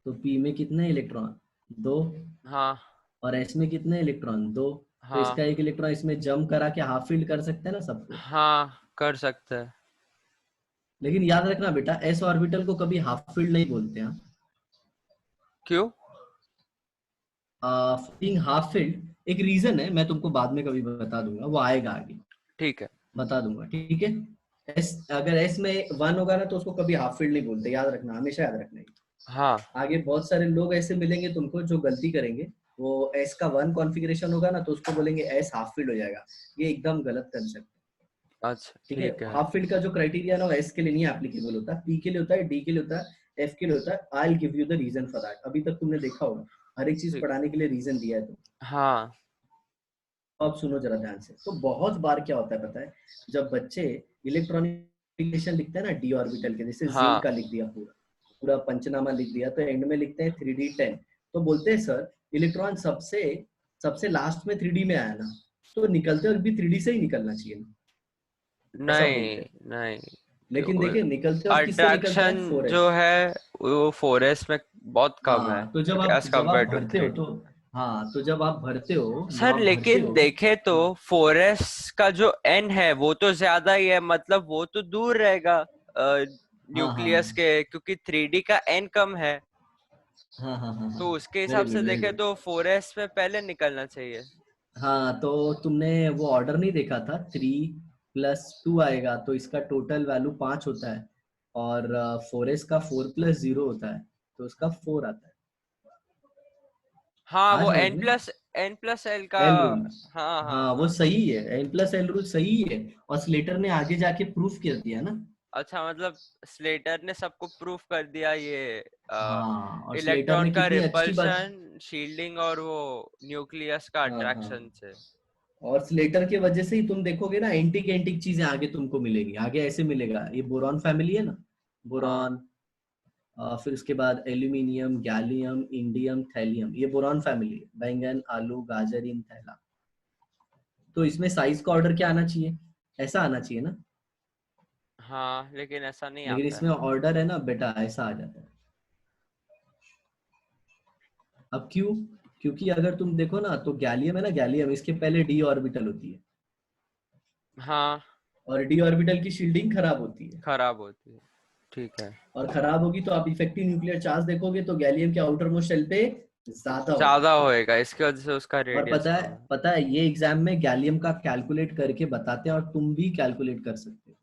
तो p में कितने इलेक्ट्रॉन, दो, हाँ और s में कितने इलेक्ट्रॉन, दो, तो हाँ इसका एक इलेक्ट्रॉन इसमें जंप करा के हाफ फील्ड कर सकते हैं ना सबको। हाँ, कर सकते हैं। लेकिन याद रखना बेटा, s ऑर्बिटल को कभी हाफ फील्ड नहीं बोलते हैं। क्यों। बीइंग हाफ फील्ड एक रीजन है, मैं तुमको बाद में कभी बता दूंगा, वो आएगा आगे, ठीक है। बता दूंगा, ठीक है। एस, अगर एस में 1 होगा ना तो उसको कभी हाफ फील्ड नहीं बोलते, याद रखना, हमेशा याद रखना ये। हाँ आगे बहुत सारे लोग ऐसे मिलेंगे तुमको जो गलती करेंगे, वो एस का 1 कॉन्फ़िगरेशन होगा ना तो उसको बोलेंगे एस हाफ फील्ड हो जाएगा। ये एकदम गलत कंसेप्ट। अच्छा ठीक है, ठीक है। हाफ फील्ड का जो क्राइटेरिया ना वो एस के लिए नहीं एप्लीकेबल होता, पी के लिए होता है, डी के लिए होता है, एफ के लिए होता है। I will give you the reason for that. अभी तक तुमने देखा होगा हर एक चीज ठीक। पढ़ाने के लिए रीजन दिया है तो। हाँ अब सुनो जरा ध्यान से। तो बहुत बार क्या होता है पता है, जब बच्चे इलेक्ट्रॉनिक लिखते हैं ना डी ऑर्बिटल के, जैसे जिंक हाँ। का लिख दिया पूरा पूरा पंचनामा लिख दिया, तो एंड में लिखते हैं 3D10। तो बोलते हैं सर इलेक्ट्रॉन सबसे सबसे लास्ट में 3D में आया ना, तो निकलते वक्त भी 3D से ही निकलना चाहिए ना, ऐसा बोलते नहीं हैं। लेकिन नहीं, देखिए निकलते वक्त किससे निकलता अट्रैक्शन है, 4s। जो है वो 4s में बहुत कम है हाँ तो एज जब आप कम्पेयर टू भरते हो 3d। तो, हाँ तो जब आप भरते हो, जब सर आप भरते लेकिन हो। देखे तो 4s का जो n है वो तो ज्यादा ही है, मतलब वो तो दूर रहेगा हाँ हाँ न्यूक्लियस के, क्योंकि 3d का n कम है। हाँ हाँ हाँ हाँ, तो उसके वेरी हिसाब से गुड वेरी देखे गुड। तो 4s में पहले निकलना चाहिए। हाँ तो तुमने वो ऑर्डर नहीं देखा था, 3+2 आएगा तो इसका टोटल वैल्यू 5 होता है, और 4s का 4+0 होता है तो उसका 4 आता है। हाँ आया वो समझ n में, प्लस n प्लस l का। L rule. हाँ हाँ हाँ वो हाँ। सही है, N+L रूल सही है, और स्लेटर ने आगे जाके प्रूफ कर दिया ना। अच्छा मतलब स्लेटर ने सबको प्रूफ कर दिया ये हाँ और स्लेटर इलेक्ट्रॉन ने का कितनी अच्छी बात। रिपल्शन, शील्डिंग और वो न्यूक्लियस का हाँ हाँ, अट्रैक्शन से। और स्लेटर के वजह से ही तुम देखोगे ना एंटिक एंटिक चीजें आगे तुमको मिलेगी, आगे ऐसे मिलेगा। ये बोरॉन फैमिली है ना, हाँ। बोरॉन, फिर उसके बाद एल्यूमिनियम, गैलियम, इंडियम, थैलियम, ये बोरॉन फैमिली है। बैंगन, आलू, गाजर, इन थैला। तो इसमें साइज का ऑर्डर क्या आना चाहिए, ऐसा आना चाहिए ना, हाँ लेकिन ऐसा नहीं लेकिन आता है। इसमें ऑर्डर है ना बेटा, ऐसा आ जाता है। अब क्यों, क्योंकि अगर तुम देखो ना तो गैलियम है ना, गैलियम इसके पहले डी ऑर्बिटल होती है, हाँ और डी ऑर्बिटल की शील्डिंग खराब होती है। खराब होती है। ठीक है। और खराब होगी तो आप इफेक्टिव न्यूक्लियर चार्ज देखोगे तो गैलियम के आउटर मोस्ट शेल पे ज्यादा होगा। ज्यादा होएगा, इसकी वजह से उसका और रेडियस कम है। पता है ये एग्जाम में गैलियम का कैलकुलेट करके बताते हैं, और तुम भी कैलकुलेट कर सकते हो।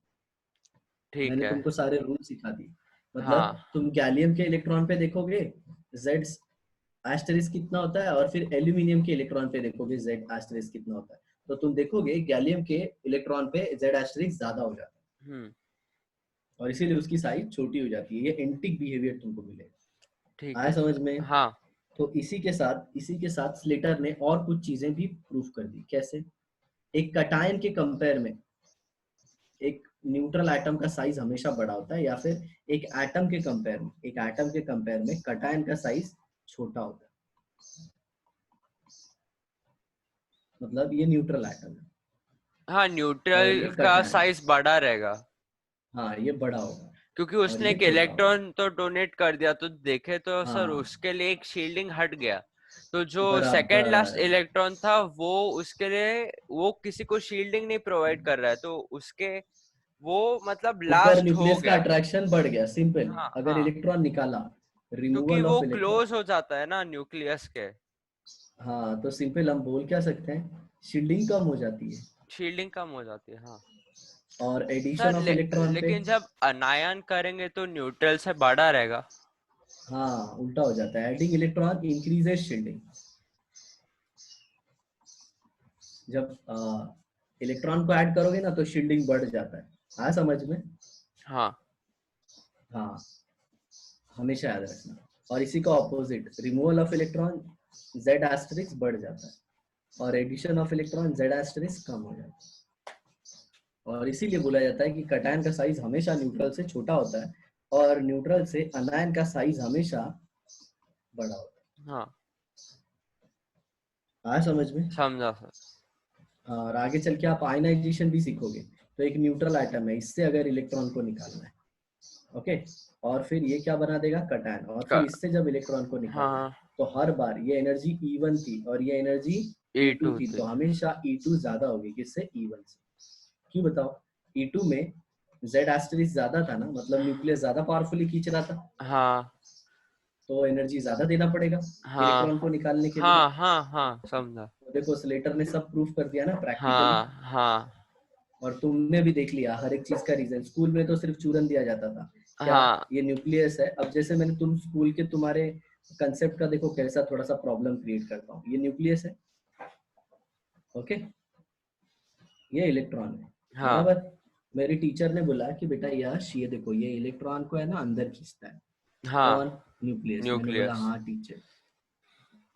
ठीक मैंने है। तुमको सारे रूल सिखा दिए। मतलब हाँ तुम गैलियम के इलेक्ट्रॉन पे देखोगे जेड एस्टेरिस्क कितना होता है, और फिर एल्यूमिनियम के इलेक्ट्रॉन पे देखोगे जेड एस्टेरिस्क कितना होता है, तो तुम देखोगे गैलियम के इलेक्ट्रॉन पे जेड एस्टेरिस्क ज्यादा हो जाता है, हम्म। और इसीलिए उसकी साइज छोटी हो जाती है। ये एंटिक बिहेवियर तुमको मिलेगा। ठीक आया है समझ सर। में। हाँ। तो इसी के साथ स्लेटर ने और कुछ चीजें भी प्रूफ कर दी। कैसे, एक कटायन के कंपेयर में एक न्यूट्रल एटम का साइज हमेशा बड़ा होता है, या फिर एक एटम के कंपेयर में कटायन का साइज छोटा होता है। मतलब ये न्यूट्रल एटम है हाँ और न्यूट्रल ये का कटायन, साइज बड़ा रहेगा, हाँ ये बड़ा होगा क्योंकि और उसने ये एक छोटा होगा। इलेक्ट्रॉन तो डोनेट कर दिया, तो देखे तो सर हाँ उसके लिए एक शील्डिंग हट गया। तो जो सेकंड लास्ट बराबर, इलेक्ट्रॉन था वो उसके लिए वो किसी को शील्डिंग नहीं प्रोवाइड कर रहा है, तो उसके वो मतलब ऊपर लास्ट हो न्यूक्लियस का गया। अट्रैक्शन बढ़ गया, सिंपल। हाँ अगर हाँ, इलेक्ट्रॉन निकाला, क्योंकि रिमूवल वो ऑफ इलेक्ट्रॉन, क्लोज हो जाता है ना न्यूक्लियस के। हाँ तो सिंपल हम बोल क्या सकते हैं, शील्डिंग कम हो जाती है। शील्डिंग कम हो जाती है हाँ। और एडिशन सर ऑफ इलेक्ट्रॉन पे, लेकिन जब अनायन करेंगे तो न्यूट्रल से बड़ा रहेगा। हाँ उल्टा हो जाता है, एडिंग इलेक्ट्रॉन इंक्रीजेस शील्डिंग। जब इलेक्ट्रॉन को ऐड करोगे ना तो शील्डिंग बढ़ जाता है। हाँ समझ में। हाँ। हाँ हमेशा याद रखना। और इसी का opposite, removal of electron Z asterisk बढ़ जाता है, और addition of electron Z asterisk कम हो जाता है। और इसीलिए बोला जाता है कि कटायन का साइज हमेशा न्यूट्रल से छोटा होता है, और न्यूट्रल से अनायन का साइज हमेशा बड़ा होता हाँ है। हाँ समझ में। समझा सर। और आगे चल के आप आयनाइजेशन भी सीखोगे। तो एक न्यूट्रल एटम है, इससे अगर इलेक्ट्रॉन को निकालना है, ओके, और फिर ये क्या बना देगा, कटायन, और फिर क- इससे जब इलेक्ट्रॉन को निकालना है हाँ तो हर बार ये एनर्जी E1 थी और ये एनर्जी E2 E2 थी, थे। तो हमेशा E2 ज्यादा होगी किससे, E1 से। क्यों बताओ, E2 में जेड एस्टेरिस्क ज्यादा था ना, मतलब न्यूक्लियस ज्यादा पावरफुली खींच रहा था, हाँ तो एनर्जी ज्यादा देना पड़ेगा हाँ इलेक्ट्रॉन को निकालने के लिए। हाँ हाँ हाँ समझा। तो देखो स्लेटर ने सब प्रूफ कर दिया ना प्रैक्टिकली। हाँ हाँ और तुमने भी देख लिया हर एक चीज का रीजन। स्कूल में तो सिर्फ चूरन दिया जाता था, क्या हाँ ये न्यूक्लियस है। अब जैसे मैंने तुम स्कूल के तुम्हारे कंसेप्ट का देखो कैसा थोड़ा सा प्रॉब्लम क्रिएट करता हूँ। ये न्यूक्लियस है, ओके, ये इलेक्ट्रॉन है, हाँ बराबर। मेरी टीचर ने बोला कि बेटा यश ये देखो ये इलेक्ट्रॉन को है ना अंदर खींचता है। हाँ कौन? न्यूक्लियस। मैंने बोला न्यूक्लियस। हाँ टीचर,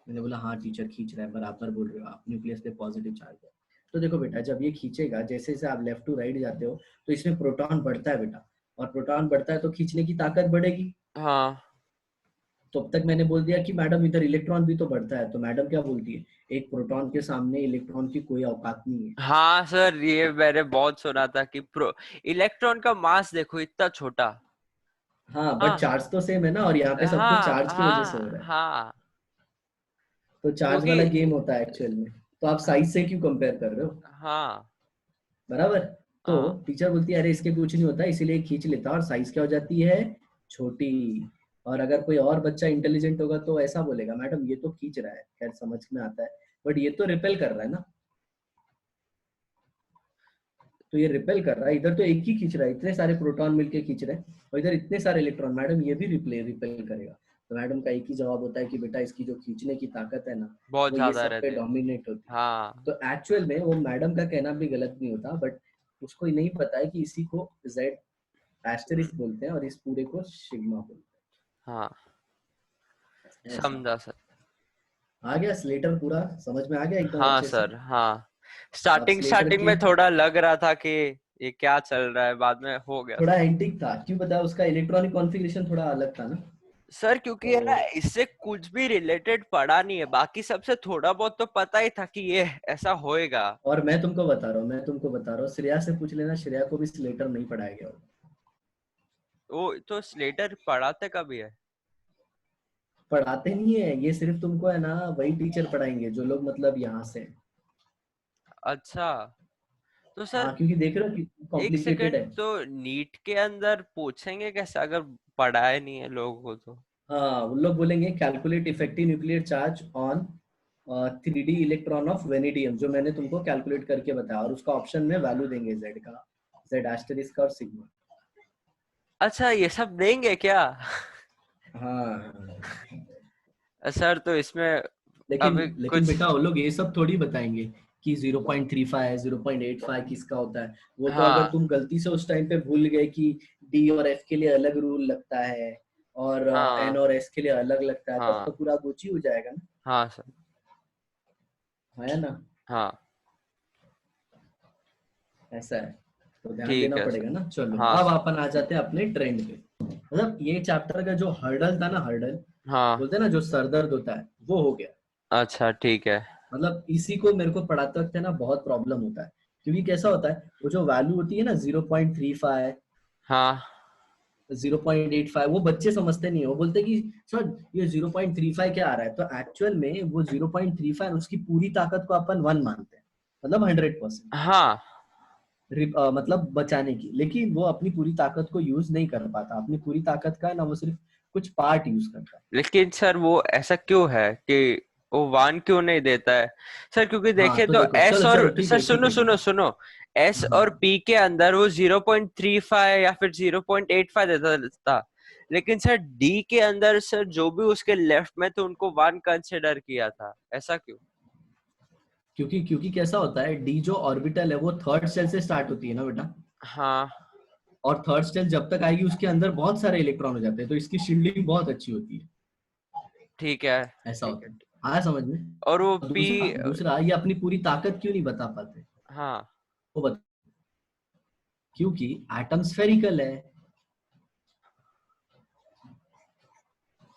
मैंने बोला हाँ टीचर खींच रहा है, बराबर बोल रहे हो आप, न्यूक्लियस पे पॉजिटिव चार्ज है। तो देखो बेटा जब ये खींचेगा, जैसे जैसे आप लेफ्ट टू राइट जाते हो तो इसमें प्रोटॉन बढ़ता है बेटा, और प्रोटॉन बढ़ता है तो खींचने की ताकत बढ़ेगी। हाँ तो अब तक मैंने बोल दिया कि मैडम इधर इलेक्ट्रॉन भी तो बढ़ता है, तो मैडम क्या बोलती है, एक प्रोटॉन के सामने इलेक्ट्रॉन की कोई औकात नहीं है। हाँ सर, ये मैंने बहुत सुना था कि प्रो इलेक्ट्रॉन का मास देखो इतना छोटा। हाँ बट हाँ चार्ज तो सेम है ना, और यहाँ पे सब कुछ हाँ चार्ज की वजह से हो हाँ रहा है। हाँ। तो चार्ज क्योंकि वाला गेम होता है एक्चुअल में। तो आप साइज से क्यों कंपेयर कर रहे हो, हाँ बराबर। तो हाँ टीचर बोलती है अरे इसके कुछ नहीं होता, इसीलिए खींच लेता है, और साइज क्या हो जाती है, छोटी। और अगर कोई और बच्चा इंटेलिजेंट होगा तो ऐसा बोलेगा मैडम ये तो खींच रहा है, खैर समझ में आता है, बट ये तो रिपेल कर रहा है ना। तो ये रिपेल कर रहा है, इधर तो एक ही खींच रहा है, इतने सारे प्रोटॉन मिलके खींच रहे हैं, और इधर इतने सारे इलेक्ट्रॉन, मैडम ये भी रिपेल करेगा। तो मैडम का एक ही जवाब होता है कि बेटा इसकी जो खींचने की ताकत है ना, बहुत वो ये ज्यादा सब पे रहते हैं। डोमिनेट होती है। हाँ तो एक्चुअल में वो मैडम का कहना भी गलत नहीं होता, बट उसको नहीं पता है कि इसी को जेड एस्टेरिस्क बोलते हैं और इस पूरे को सिग्मा बोलते हाँ हैं, ऐसा। समझा सर। आ गया स्लेटर पूरा समझ में आ गया एकदम हाँ अच्छे से। सर हाँ। अब स्टार्टिंग स्लेटर स्टार्टिंग के में थोड़ा लग रहा था कि ये क्या चल रहा है, बाद में हो गया थोड़ा सब। एंटिक था, क्यों पता, उसका इलेक्ट्रॉनिक कॉन्फ़िगरेशन थोड़ा अलग था ना। सर क्योंकि है ना, तो इससे कुछ भी रिलेटेड पढ़ा नहीं है, बाकी सबसे थोड़ा बहुत तो पता ही था कि ये ऐसा होएगा। और मैं तुमको बता रहा हूँ, मैं तुमको बता रहा हूँ, श्रेया से पूछ लेना, श्रेया को भी स्लेटर नहीं पढ़ाया गया होगा। वो तो स्लेटर पढ़ाते कभी है? पढ़ाते नहीं है, ये सिर्फ तुमको है ना वही टीचर पढ़ाएंगे जो लोग मतलब यहाँ से हैं। अच्छा तो सर हाँ क्योंकि देख रहे हो कि एक कॉम्प्लिकेटेड सेकंड, है। तो नीट के अंदर पूछेंगे कैसे अगर पढ़ाया नहीं है लोगों को तो? हाँ उन लोग बोलेंगे calculate effective nuclear charge on 3D electron of vanadium, जो मैंने तुमको कैलकुलेट करके बताया, और उसका ऑप्शन में वैल्यू देंगे जेड का, जेड एस्टेरिस्क और सिग्मा। अच्छा ये सब देंगे क्या? हाँ सर तो इसमें लेकिन अभी लेकिन कुछ। बेटा वो लोग ये सब थोड़ी बताएंगे कि 0.35 0.85 किसका होता है। वो तो अगर हाँ तुम गलती से उस टाइम पे भूल गए कि डी और एफ के लिए अलग रूल लगता है, और एन हाँ और एस के लिए अलग लगता है, तब तो हाँ पूरा गोची हो जाएगा ना, हाँ सर। है ना। हाँ ऐसा है, तो ध्यान ठीक देना है पड़ेगा सर। ना। चलो हाँ अब सर। अपन आ जाते हैं अपने ट्रेंड पे। मतलब ये चैप्टर का जो हर्डल था ना, हर्डल हाँ बोलते हैं ना जो सरदर्द होता है, वो हो गया। अच्छा ठीक है। मतलब इसी को मेरे को पढ़ाते वक्त है ना बहुत प्रॉब्लम होता है, क्योंकि कैसा होता है, वो जो वैल्यू होती है ना 0.35, हाँ 0.85, वो बच्चे समझते नहीं है, वो बोलते हैं कि सर ये 0.35 क्या आ रहा है, तो एक्चुअल में वो 0.35 उसकी पूरी ताकत को अपन 1 मानते हैं, मतलब 100%, हाँ। मतलब बचाने की, लेकिन वो अपनी पूरी ताकत को यूज नहीं कर पाता, अपनी पूरी ताकत का ना वो सिर्फ कुछ पार्ट यूज करता है। लेकिन सर वो ऐसा क्यों है कि वो वन क्यों नहीं देता है? सर क्योंकि हाँ देखे तो तो देखो, एस चलो और चलो ठीक सर है ठीक सुनो है ठीक सुनो है। सुनो, एस और हाँ पी के अंदर वो 0.35 या फिर 0.85 देता था, लेकिन सर डी के अंदर सर जो भी उसके लेफ्ट में तो उनको वन कंसिडर किया था, ऐसा क्यों? क्योंकि क्योंकि कैसा होता है, डी जो ऑर्बिटल है वो थर्ड सेल से स्टार्ट होती है ना बेटा, हाँ और थर्ड सेल जब तक आएगी उसके अंदर बहुत सारे इलेक्ट्रॉन हो जाते हैं, तो इसकी शील्डिंग बहुत अच्छी होती है। ठीक है। ऐसा ठीक है होता है, आया समझ में। और वो और पी। दूसरा दूसरा ये अपनी पूरी ताकत क्यों नहीं बता पाते, हाँ वो बता, क्योंकि एटम स्फेरिकल है,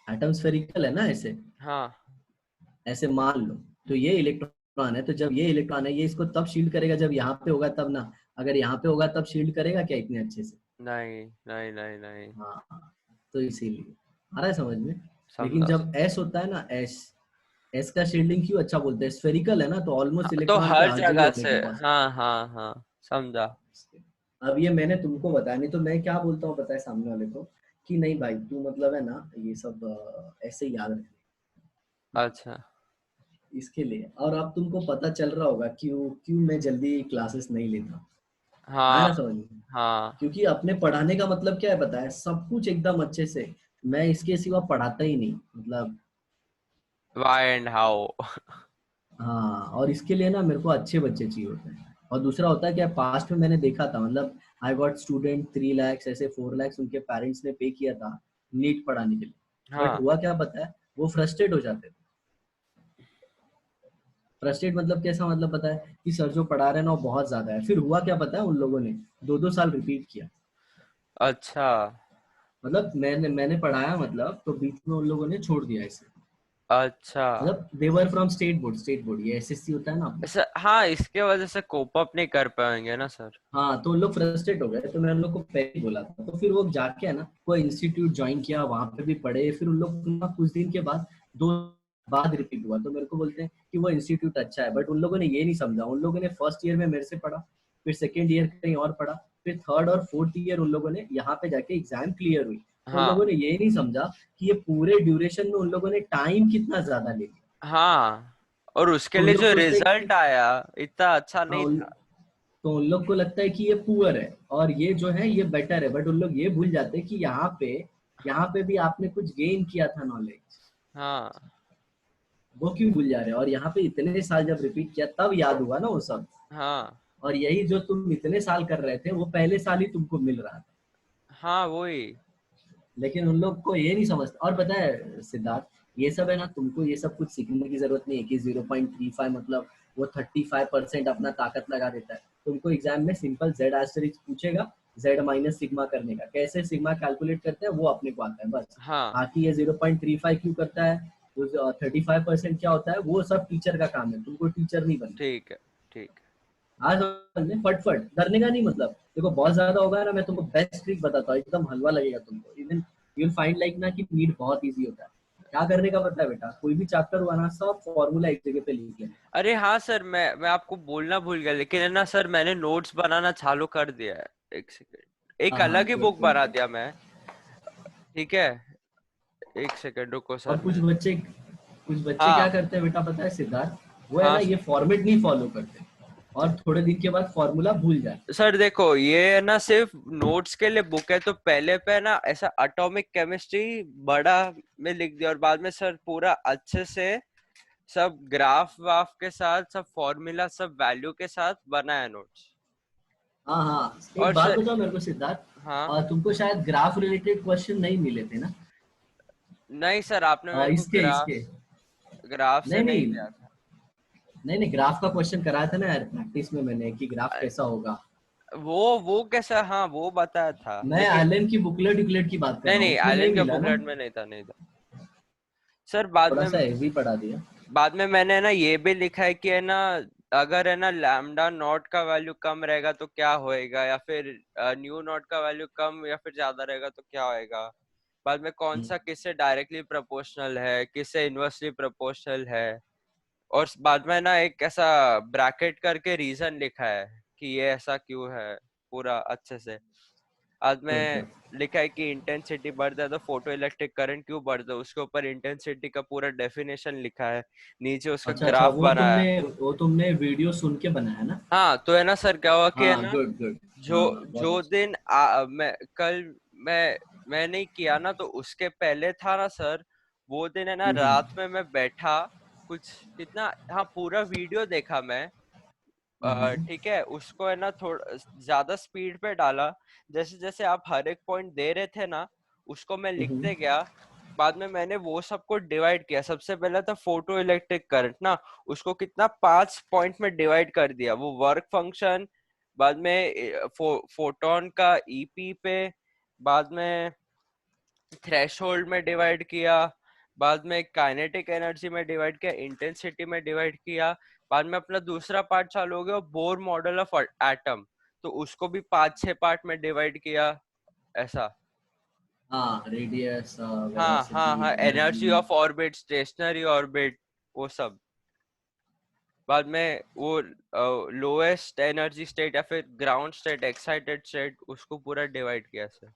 एटम स्फेरिकल है ना, ऐसे हाँ ऐसे मान लो। तो ये इलेक्ट्रॉन है, तो जब ये इलेक्ट्रॉन है ये इसको तब शील्ड करेगा जब यहाँ पे होगा तब ना, अगर यहाँ पे होगा तब शील्ड करेगा क्या इतने अच्छे से। नहीं नहीं नहीं नहीं। हाँ तो इसीलिए आ रहा है समझ में। लेकिन समझा जब सर। एस होता है ना, एस, एस का शील्डिंग क्यों अच्छा बोलते हैं, स्फेरिकल है ना, तो ऑलमोस्ट तो इलेक्ट्रॉन पे हर हाजिरी जगह होने से। की हाँ पॉसिबिलिटी। हाँ हाँ समझा। अब ये मैंने तुमको बताया, नहीं तो मैं क्या बोलता हूँ पता है सामने वाले को, कि नहीं भाई तू मतलब है ना ये सब ऐसे ही याद रख, अच्छा इसके लिए। और अब तुमको पता चल रहा होगा क्यों क्यों मैं जल्दी क्लासेस नहीं लेता, आया हाँ ना समझ में। हाँ क्योंकि अपने पढ़ाने का मतलब क्या है पता है, सब कुछ एकदम अच्छे से, मैं इसके सिवा पढ़ाता ही नहीं, मतलब व्हाई एंड हाउ? हाँ, और इसके लिए ना मेरे को अच्छे बच्चे चाहिए होते हैं। और दूसरा होता है क्या, पास्ट में मैंने देखा था, मतलब आई गॉट स्टूडेंट 3 lakhs, ऐसे 4 lakhs उनके पेरेंट्स ने पे किया था नीट पढ़ाने के लिए। बट हाँ। हुआ क्या पता है, वो फ्रस्ट्रेट हो जाते थे। फ्रस्ट्रेट मतलब कैसा, मतलब पता है कि सर जो पढ़ा रहे हैं ना वो बहुत ज्यादा है। फिर हुआ क्या पता है, उन लोगों ने 2-2 साल रिपीट किया। अच्छा। मतलब मैंने पढ़ाया, मतलब तो बीच में उन लोगों ने छोड़ दिया इसे। अच्छा। मतलब देवर फ्रॉम स्टेट बोर्ड, ये एसएससी होता है ना अपना। ऐसा, हाँ, इसके वजह से कोप अप नहीं कर पाएंगे ना सर। हाँ, तो उन लोग फ्रस्ट्रेट हो गए, तो मैंने उन लोग को पहले ही बोला था। तो फिर वो जाके है ना कोई इंस्टीट्यूट ज्वाइन किया, वहां पे भी पढ़े। फिर उन लोग ना कुछ दिन के बाद, दो बाद रिपीट हुआ, तो मेरे को बोलते हैं कि वो इंस्टीट्यूट अच्छा है। बट उन लोगों ने ये नहीं समझा, उन लोगों ने फर्स्ट ईयर में मेरे से पढ़ा, फिर सेकेंड ईयर कहीं और पढ़ा, फिर थर्ड और फोर्थ ईयर उन लोगों ने यहाँ पे जाके एग्जाम क्लियर हुई। तो उन हाँ। लोगों ने ये नहीं समझा कि ये पूरे ड्यूरेशन में उन लोगों ने टाइम कितना ज्यादा ले लिया। हाँ, और उसके तो उन लिए लोग जो सोचते हैं कि रिजल्ट आया इतना अच्छा हाँ नहीं था। तो उन लोग को लगता है कि ये पुअर है और ये जो है ये बेटर है। बट उन लोग ये भूल जाते हैं कि यहाँ पे भी आपने कुछ गेन किया था नॉलेज। हाँ। वो क्यों भूल जा रहे हैं, और यहाँ पे इतने साल जब रिपीट किया तब याद हुआ ना वो सब। हाँ। और यही जो तुम इतने साल कर रहे थे वो पहले साल ही तुमको मिल रहा था। हाँ, वही। लेकिन उन लोग को ये नहीं समझता। और पता है सिद्धार्थ, ये सब है ना, तुमको ये सब कुछ सीखने की जरूरत नहीं है कि 0.35 मतलब वो 35% अपना ताकत लगा देता है। तुमको एग्जाम में सिंपल जेड एस्टरिस्क पूछेगा, जेड माइनस सिग्मा करने का, कैसे सिग्मा कैलकुलेट करते हैं वो अपने को आता है बस। हाँ। बाकी ये 0.35 क्यों करता है, 35% क्या होता है, वो सब टीचर का काम है, तुमको टीचर नहीं बनना। ठीक है। ठीक है। आज हमने फटफट डरने का नहीं, मतलब देखो बहुत ज्यादा होगा ना, मैं तुमको बेस्ट ट्रिक बताता हूँ, एकदम हलवा लगेगा तुमको। Even you will find like ना कि नीट बहुत इजी होता है। क्या करने का पता है बेटा, कोई भी चैप्टर हुआ ना, सब फॉर्मूला एक जगह पे लिख लेना। अरे हाँ सर, मैं आपको बोलना भूल गया, लेकिन है ना सर, मैंने नोट्स बनाना चालू कर दिया है। एक सेकेंड, एक हाँ हाँ, अलग ही गुड बुक गुड बना गुड। दिया मैं। ठीक है, एक सेकेंड रुको और सर, मैं। कुछ बच्चे क्या हाँ। करते हैं बेटा पता है सिद्धार्थ, वो है ना हाँ ये फॉर्मेट नहीं फॉलो करते, और थोड़े दिन के बाद फॉर्मूला भूल जाते हैं। सर, देखो ये है ना सिर्फ नोट्स के लिए बुक है, तो पहले पे ना ऐसा एटॉमिक केमिस्ट्री बड़ा में लिख दिया, और बाद में सर पूरा अच्छे से सब ग्राफ वाफ के साथ, सब फॉर्मूला, सब वैल्यू के साथ बनाया नोट्स। हाँ हाँ, एक और बात सर। बताओ मेरे को सिद्धार्थ, हाँ। और तुमको शायद ग्राफ रिलेटेड क्वेश्चन नहीं मिले थे ना। नहीं सर, आपने मेरे को इसके ग्राफ इसके ग्राफ से नहीं नहीं नहीं दिया था। नहीं नहीं, ग्राफ का क्वेश्चन कराया था ना यार प्रैक्टिस में मैंने, कि ग्राफ कैसा होगा। वो कैसा, हाँ वो बताया था, मैं लेकिन आइलैंड की बुकलेट विकलेट की बात कर नहीं रहा हूँ, नहीं, उसमें नहीं आइलैंड के मिला ना। बुकलेट में नहीं था, नहीं था। सर बाद थोड़ा में सा हेवी पढ़ा दिया। मैंने ना ये भी लिखा है कि है ना, अगर है ना लैम्डा नॉट का वैल्यू कम रहेगा तो क्या होएगा, या फिर न्यू नॉट का वैल्यू कम या फिर ज्यादा रहेगा तो क्या होएगा। बाद में कौन सा किससे डायरेक्टली प्रोपोर्शनल है, किससे इनवर्सली प्रोपोर्शनल है। और बाद में ना एक ऐसा ब्रैकेट करके रीजन लिखा है कि ये ऐसा क्यों है, पूरा अच्छे से। आज गुड में गुड। लिखा है कि इंटेंसिटी बढ़ता है तो फोटो इलेक्ट्रिक करंट क्यों बढ़ता है, उसके ऊपर इंटेंसिटी का पूरा डेफिनेशन लिखा है, नीचे उसका अच्छा अच्छा, ग्राफ बनाया है। वो तुमने वीडियो सुन के बनाया ना। हाँ, तो है ना सर, क्या हुआ कि है हाँ ना, गुड गुड। जो हाँ बहुत जो अच्छा। दिन मैं कल मैं नहीं किया ना, तो उसके पहले था ना सर, वो दिन है ना, रात हम्म में मैं बैठा कुछ कितना, हाँ पूरा वीडियो देखा मैं। हम्म ठीक है, उसको है ना थोड़ा ज्यादा स्पीड पे डाला, जैसे जैसे आप हर एक पॉइंट दे रहे थे ना, उसको मैं हम्म लिखते गया। बाद में मैंने वो सबको डिवाइड किया, सबसे पहले था फोटो इलेक्ट्रिक करंट ना, उसको कितना 5 पॉइंट में डिवाइड कर दिया, वो वर्क फंक्शन। बाद में फोटोन का ईपी पे, बाद में थ्रेशोल्ड में डिवाइड किया, बाद में काइनेटिक एनर्जी में डिवाइड किया, इंटेंसिटी में डिवाइड किया। बाद में अपना दूसरा पार्ट चालू हो गया, बोर मॉडल ऑफ एटम, तो उसको भी 5-6 पार्ट में डिवाइड किया, ऐसा। हाँ, रेडियस, हाँ हाँ वेलोसिटी, हाँ, energy energy. Of orbit, stationery orbit, वो सब। बाद में वो लोएस्ट एनर्जी स्टेट या फिर ग्राउंड स्टेट, एक्साइटेड स्टेट, उसको पूरा डिवाइड किया सर।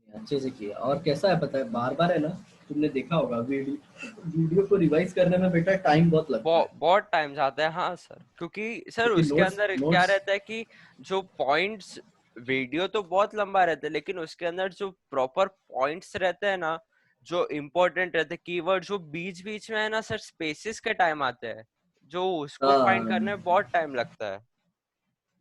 अच्छे से किया। और कैसा है पता है, बार बार है ना, तुमने देखा होगा वीडियो को रिवाइज करने में बेटा टाइम बहुत लगता है। बहुत टाइम जाता है, हाँ सर, क्योंकि सर क्योंकि उसके नोट्स अंदर क्या नोट्स रहता है कि जो पॉइंट्स वीडियो तो बहुत लंबा रहता है, लेकिन उसके अंदर जो प्रॉपर पॉइंट्स रहते हैं ना, जो इम्पोर्टेंट रहते हैं कीवर्ड, जो बीच बीच में है ना सर, स्पेसिस के टाइम आते हैं, जो उसको फाइंड करने में बहुत टाइम लगता है।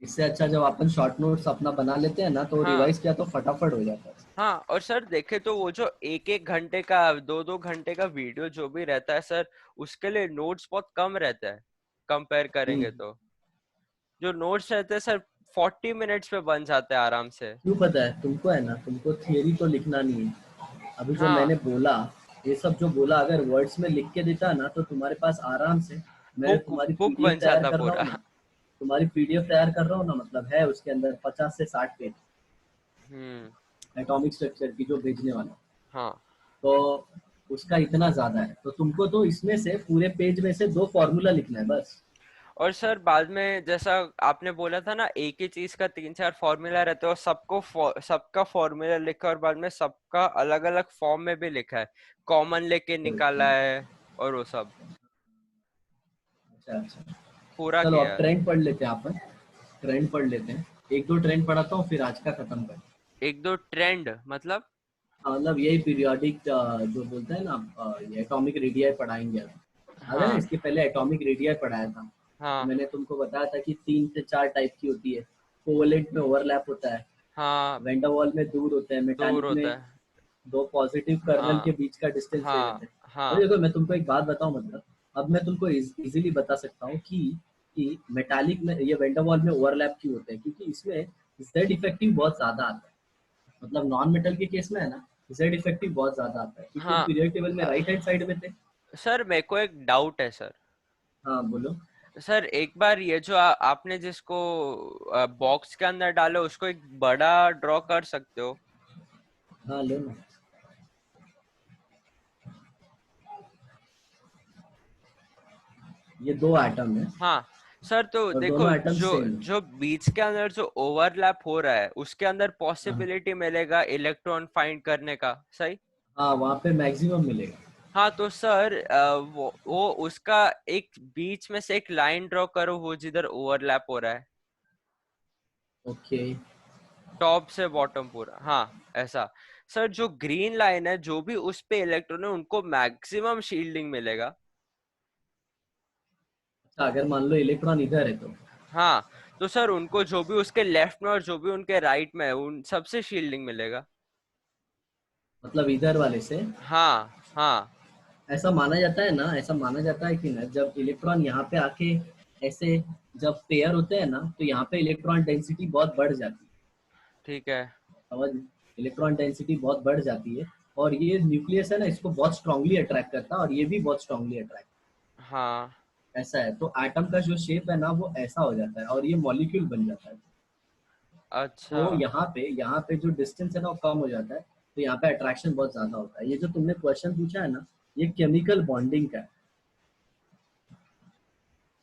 इससे अच्छा जब अपन शॉर्ट नोट्स अपना बना लेते हैं ना, तो हाँ रिवाइज किया तो फटाफट हो जाता है। हाँ, और सर देखे तो वो जो एक एक घंटे का, दो दो घंटे का वीडियो जो भी रहता है सर, उसके लिए नोट्स बहुत कम रहता है कंपेयर करेंगे हम्म। तो। जो नोट्स रहते हैं सर 40 मिनट्स में बन जाते हैं आराम से। क्यों पता है तुमको, है ना, तुमको थियरी तो लिखना नहीं है। अभी जो मैंने हाँ, बोला, ये सब जो बोला अगर वर्ड्स में लिख के देता ना, तो तुम्हारे पास आराम से, मैं बुक तुम्हारी बुक पीडीएफ बन तैयार जाता कर रहा हूँ पूरा। ना, तुम्हारी पीडीएफ तैयार कर रहा हूँ ना, मतलब है उसके अंदर 50 से 60 पेज हम्म। एटॉमिक स्ट्रक्चर की जो भेजने वाला, हाँ, तो उसका इतना ज्यादा है, तो तुमको तो इसमें से पूरे पेज में से 2 फॉर्मूला लिखना है बस। और सर बाद में जैसा आपने बोला था ना, एक ही चीज का तीन चार फॉर्मूला रहते हैं, और सबका फॉर्मूला लिखा, और बाद में सबका अलग अलग फॉर्म में भी लिखा है, कॉमन लेके निकाला है, और वो सब अच्छा अच्छा। पूरा चलो अब किया है। ट्रेंड पढ़ लेते हैं अपन, ट्रेंड पढ़ लेते हैं, 1 2 ट्रेंड पढ़ाता हूँ फिर आज का खत्म कर। एक दो ट्रेंड मतलब? मतलब यही पीरियोडिक जो बोलते हैं ना, ये एटॉमिक रेडियाई पढ़ाएंगे अब। अरे ना, हाँ इसके पहले एटॉमिक रेडियाई पढ़ाया था, तो हाँ मैंने तुमको बताया था कि 3 से 4 टाइप की होती है। कोवलेंट में ओवरलैप होता है, हाँ, वेंडावॉल में दूर होते हैं, दूर मेटालिक में होता है। 2 पॉजिटिव कर्नल के हाँ बीच का डिस्टेंस ले हाँ लेते हैं। अभी हाँ देखो मैं तुमको एक बात बताऊं, मतलब अब मैं तुमको इजीली बता सकता हूँ कि मेटालिक में ये वेंडावॉल में ओवरलैप क्यों होते हैं, क्योंकि इसमें जेड इफेक्टिव बहुत ज्यादा आता है। मतलब नॉन मेटल के केस में है ना, जेड इफेक्टिव बहुत ज्यादा आता है, क्योंकि हम हाँ। पीरियड टेबल में अ, राइट हैंड साइड में थे। सर मेरे को एक डाउट है सर। हाँ बोलो। सर एक बार ये जो आपने जिसको बॉक्स के अंदर डालो, उसको एक बड़ा ड्रॉ कर सकते हो? हाँ लो ना, ये 2 एटम है हाँ सर, तो और देखो दोनों एटम जो सेम है। जो बीच के अंदर जो ओवरलैप हो रहा है, उसके अंदर हाँ पॉसिबिलिटी मिलेगा इलेक्ट्रॉन फाइंड करने का, सही? हाँ, वहाँ पे मैक्सिमम मिलेगा। हाँ तो सर वो उसका एक बीच में से एक लाइन ड्रॉ करो, वो जिधर ओवरलैप हो रहा है, ओके। टॉप से बॉटम पूरा, हाँ ऐसा। सर जो ग्रीन लाइन है, जो भी उस पे इलेक्ट्रॉन है, उनको मैक्सिमम शील्डिंग मिलेगा। अच्छा, अगर मान लो इलेक्ट्रॉन इधर है तो? हाँ, तो सर उनको जो भी उसके लेफ्ट में और जो भी उनके राइट में है, उन सबसे शील्डिंग मिलेगा। मतलब इधर वाले से? हाँ हाँ ऐसा माना जाता है ना, ऐसा माना जाता है कि ना, जब इलेक्ट्रॉन यहाँ पे आके ऐसे जब पेयर होते हैं ना, तो यहाँ पे इलेक्ट्रॉन डेंसिटी बहुत बढ़ जाती है। ठीक है। समझ, इलेक्ट्रॉन डेंसिटी बहुत बढ़ जाती है, और ये न्यूक्लियस है ना, इसको बहुत स्ट्रांगली अट्रैक्ट करता है, और ये भी बहुत स्ट्रांगली अट्रैक्ट। हाँ ऐसा है, तो एटम का जो शेप है ना वो ऐसा हो जाता है, और ये मॉलिक्यूल बन जाता है। अच्छा। तो यहाँ पे जो डिस्टेंस है ना वो कम हो जाता है, तो यहाँ पे अट्रैक्शन बहुत ज्यादा होता है। ये जो तुमने क्वेश्चन पूछा है ना, ये केमिकल बॉन्डिंग का है।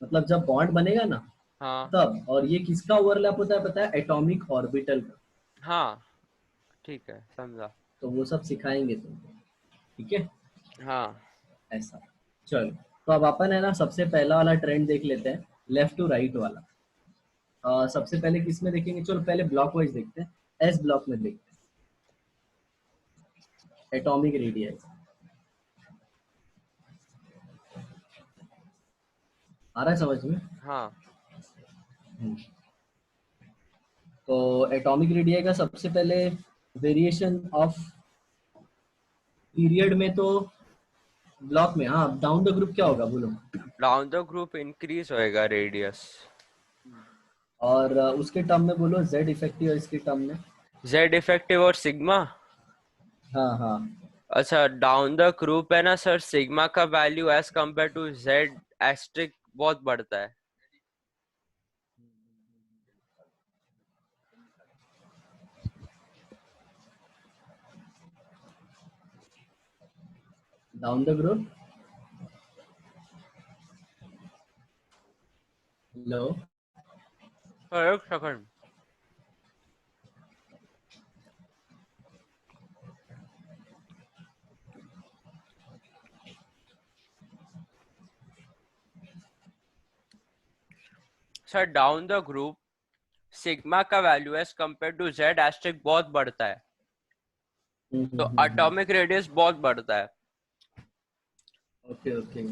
मतलब जब बॉन्ड बनेगा ना, हाँ तब, और ये किसका ओवरलैप होता है पता है? एटॉमिक ऑर्बिटल का। हाँ, ठीक है, समझा। तो वो सब सिखाएंगे तुमको, ठीक है? हाँ ऐसा। चलो, तो अब अपन है ना सबसे पहला वाला ट्रेंड देख लेते हैं, लेफ्ट टू राइट वाला। सबसे पहले किस में देखेंगे? चलो पहले ब्लॉक वाइज देखते हैं, एस ब्लॉक में देखते हैं, एटॉमिक रेडियस। आ रहा है समझ में? हाँ हम्म। तो एटॉमिक रेडियस का सबसे पहले वेरिएशन ऑफ पीरियड में, तो ब्लॉक में, हाँ, डाउन द ग्रुप क्या होगा बोलो? डाउन द ग्रुप इंक्रीज होएगा रेडियस। और उसके टर्म में बोलो, जेड इफेक्टिव, और इसके टर्म में? जेड इफेक्टिव और सिग्मा। हाँ हाँ। अच्छा, डाउन द ग्रुप है ना सर, सिग्मा का value as compare to Z asterisk बहुत बढ़ता है। Down the group, hello? एक second. Sir down the group sigma का value as compare to Z asterisk बहुत बढ़ता है, तो एटॉमिक रेडियस बहुत बढ़ता है। Okay okay.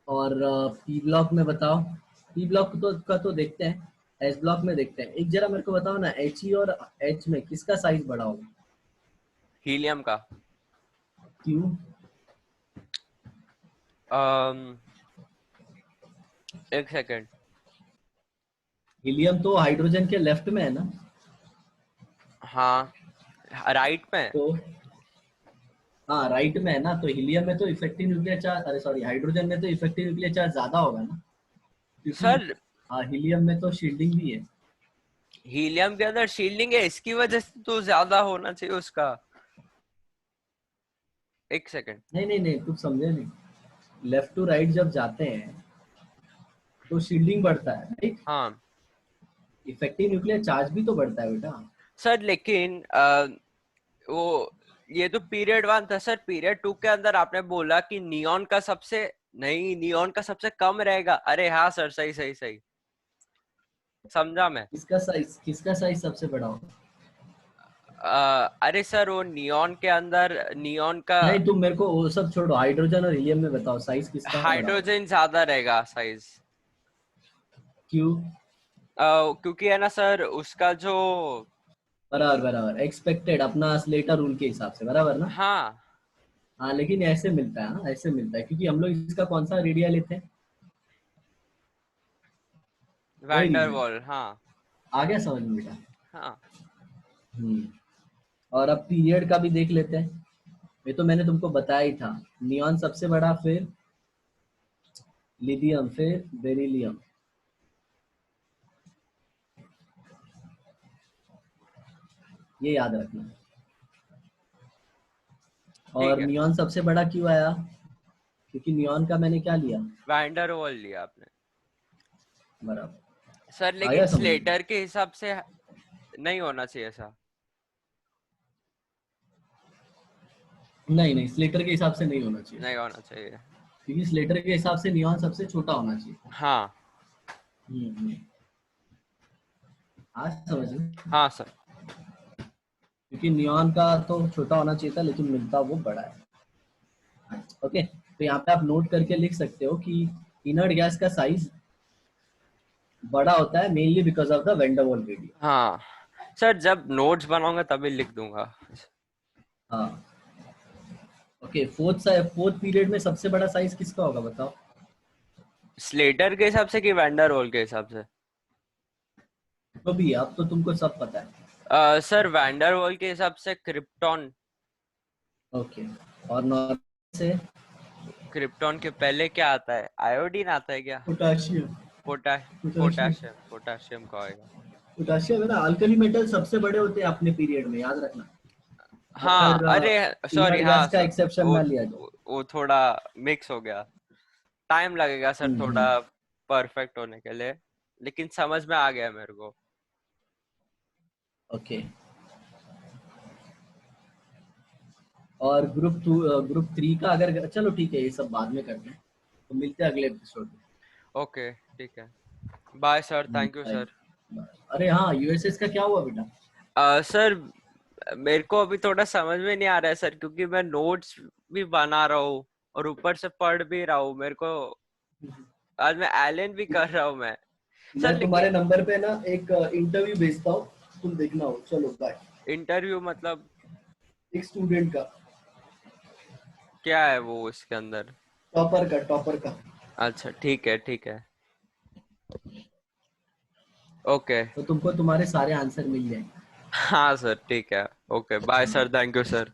और पी ब्लॉक में बताओ, पी ब्लॉक तो देखते हैं, एच ब्लॉक में देखते हैं। एक जरा मेरे को बताओ ना, एच ई और एच में किसका साइज बड़ा होगा? हीलियम का। क्यों? एक सेकेंड। हीलियम तो हाइड्रोजन के लेफ्ट में है ना? हाँ, राइट में। तो हाँ राइट में है ना, तो हीलियम में तो इफेक्टिव न्यूक्लियर चार्ज, अरे सॉरी, हाइड्रोजन में तो इफेक्टिव न्यूक्लियर चार्ज ज्यादा होगा ना, क्योंकि सर हाँ हीलियम में तो शील्डिंग भी है। हीलियम के अंदर शील्डिंग है, इसकी वजह से तो ज्यादा होना चाहिए उसका। एक सेकेंड। नहीं नहीं नहीं, कुछ समझे नहीं। लेफ्ट टू राइट जब जाते हैं तो शील्डिंग बढ़ता है, राइट? हाँ इफेक्टिव न्यूक्लियर चार्ज भी तो बढ़ता है बेटा। सर, लेकिन वो ये तो पीरियड 1 था सर। पीरियड 2 के अंदर आपने बोला कि नियॉन का सबसे, नहीं, नियॉन का सबसे कम रहेगा। अरे हाँ सर, सही सही सही, समझा मैं। किसका साइज सबसे बड़ा होगा? अरे सर, वो नियॉन के अंदर नियॉन का नहीं तुम मेरे को वो सब छोड़ो, हाइड्रोजन और हीलियम में बताओ साइज किसका बड़ा होगा? हाइड्रोजन ज्यादा रहेगा साइज। क्यों? क्योंकि है ना सर, उसका जो, बराबर बराबर, एक्सपेक्टेड, अपना स्लेटर रूल के हिसाब से, बराबर ना? हाँ, हाँ लेकिन ऐसे मिलता है, हाँ ऐसे मिलता है, क्योंकि हम लोग इसका कौन सा रेडिया लेते हैं, वही रीजन। वैंडरवॉल, हाँ आ गया समझ में बेटा? हाँ। हम्म। और अब पीरियड का भी देख लेते हैं। ये तो मैंने तुमको बताया ही था, नियॉन सबसे बड़ा, फिर लिथियम, फिर बेरिलियम। ये याद रखना। ठीक और है, नियॉन सबसे बड़ा क्यों आया? क्योंकि नियॉन का मैंने क्या लिया? वैंडरवॉल लिया आपने। सर बराबर। आया लेकिन समझ में? स्लेटर के हिसाब से नहीं होना चाहिए ऐसा। नहीं नहीं, स्लेटर के हिसाब से नहीं होना चाहिए, नहीं होना चाहिए। क्योंकि स्लेटर के हिसाब से नियॉन सबसे छोटा होना चाहिए। हाँ हम्म। आज समझ में? हाँ सर। क्योंकि नियॉन का तो छोटा होना चाहिए था, लेकिन मिलता वो बड़ा है। ओके, तो यहाँ पे आप नोट करके लिख सकते हो कि इनर्ट गैस का साइज बड़ा होता है mainly because of the van der Waals radius. हाँ सर, जब नोट्स बनाऊंगा तभी लिख दूंगा। हाँ। ओके, फोर्थ पीरियड में सबसे बड़ा साइज किसका होगा बताओ? स्लेटर के हिसाब से कि वैंडरवॉल के हिसाब से? तो भी अब तो तुमको सब पता है। सर वैंडरवॉल के हिसाब से क्रिप्टॉन। ओके। और नॉर्मल से? क्रिप्टॉन के पहले क्या आता है? आयोडीन आता है क्या? पोटाशियम। पोटाशियम। पोटाशियम, पोटाशियम का होगा। पोटाशियम है ना, अल्कली मेटल सबसे बड़े होते हैं अपने पीरियड में, याद रखना। हाँ, अगर अरे सॉरी, इनर्ट हाँ गैस का सर, एक्सेप्शन वो ना लिया जाए। वो थोड़ा मिक्स हो गया। टाइम लगेगा सर थोड़ा हम्म। परफेक्ट होने के लिए, लेकिन समझ में आ गया मेरे को। ओके। और ग्रुप 3 का अगर, चलो ठीक है ये सब बाद में करते हैं, तो मिलते हैं अगले एपिसोड में। ओके ठीक है, bye sir, thank you bye. Sir. अरे हाँ, यूएसएस का क्या हुआ बेटा? सर मेरे को अभी थोड़ा समझ में नहीं आ रहा है सर, क्योंकि मैं नोट्स भी बना रहा हूँ और ऊपर से पढ़ भी रहा हूँ। मेरे को आज मैं एलन भी कर रहा हूँ मैं। सर मैं तुम्हारे लेकिन नंबर पे ना एक इंटरव्यू भेजता हूँ, तुम देखना हो। चलो बाय। इंटरव्यू मतलब एक स्टूडेंट का, क्या है वो इसके अंदर? टॉपर का। अच्छा ठीक है, ठीक है, ओके। तो तुमको तुम्हारे सारे आंसर मिल जाएंगे। हाँ सर ठीक है, okay, bye sir, thank you sir.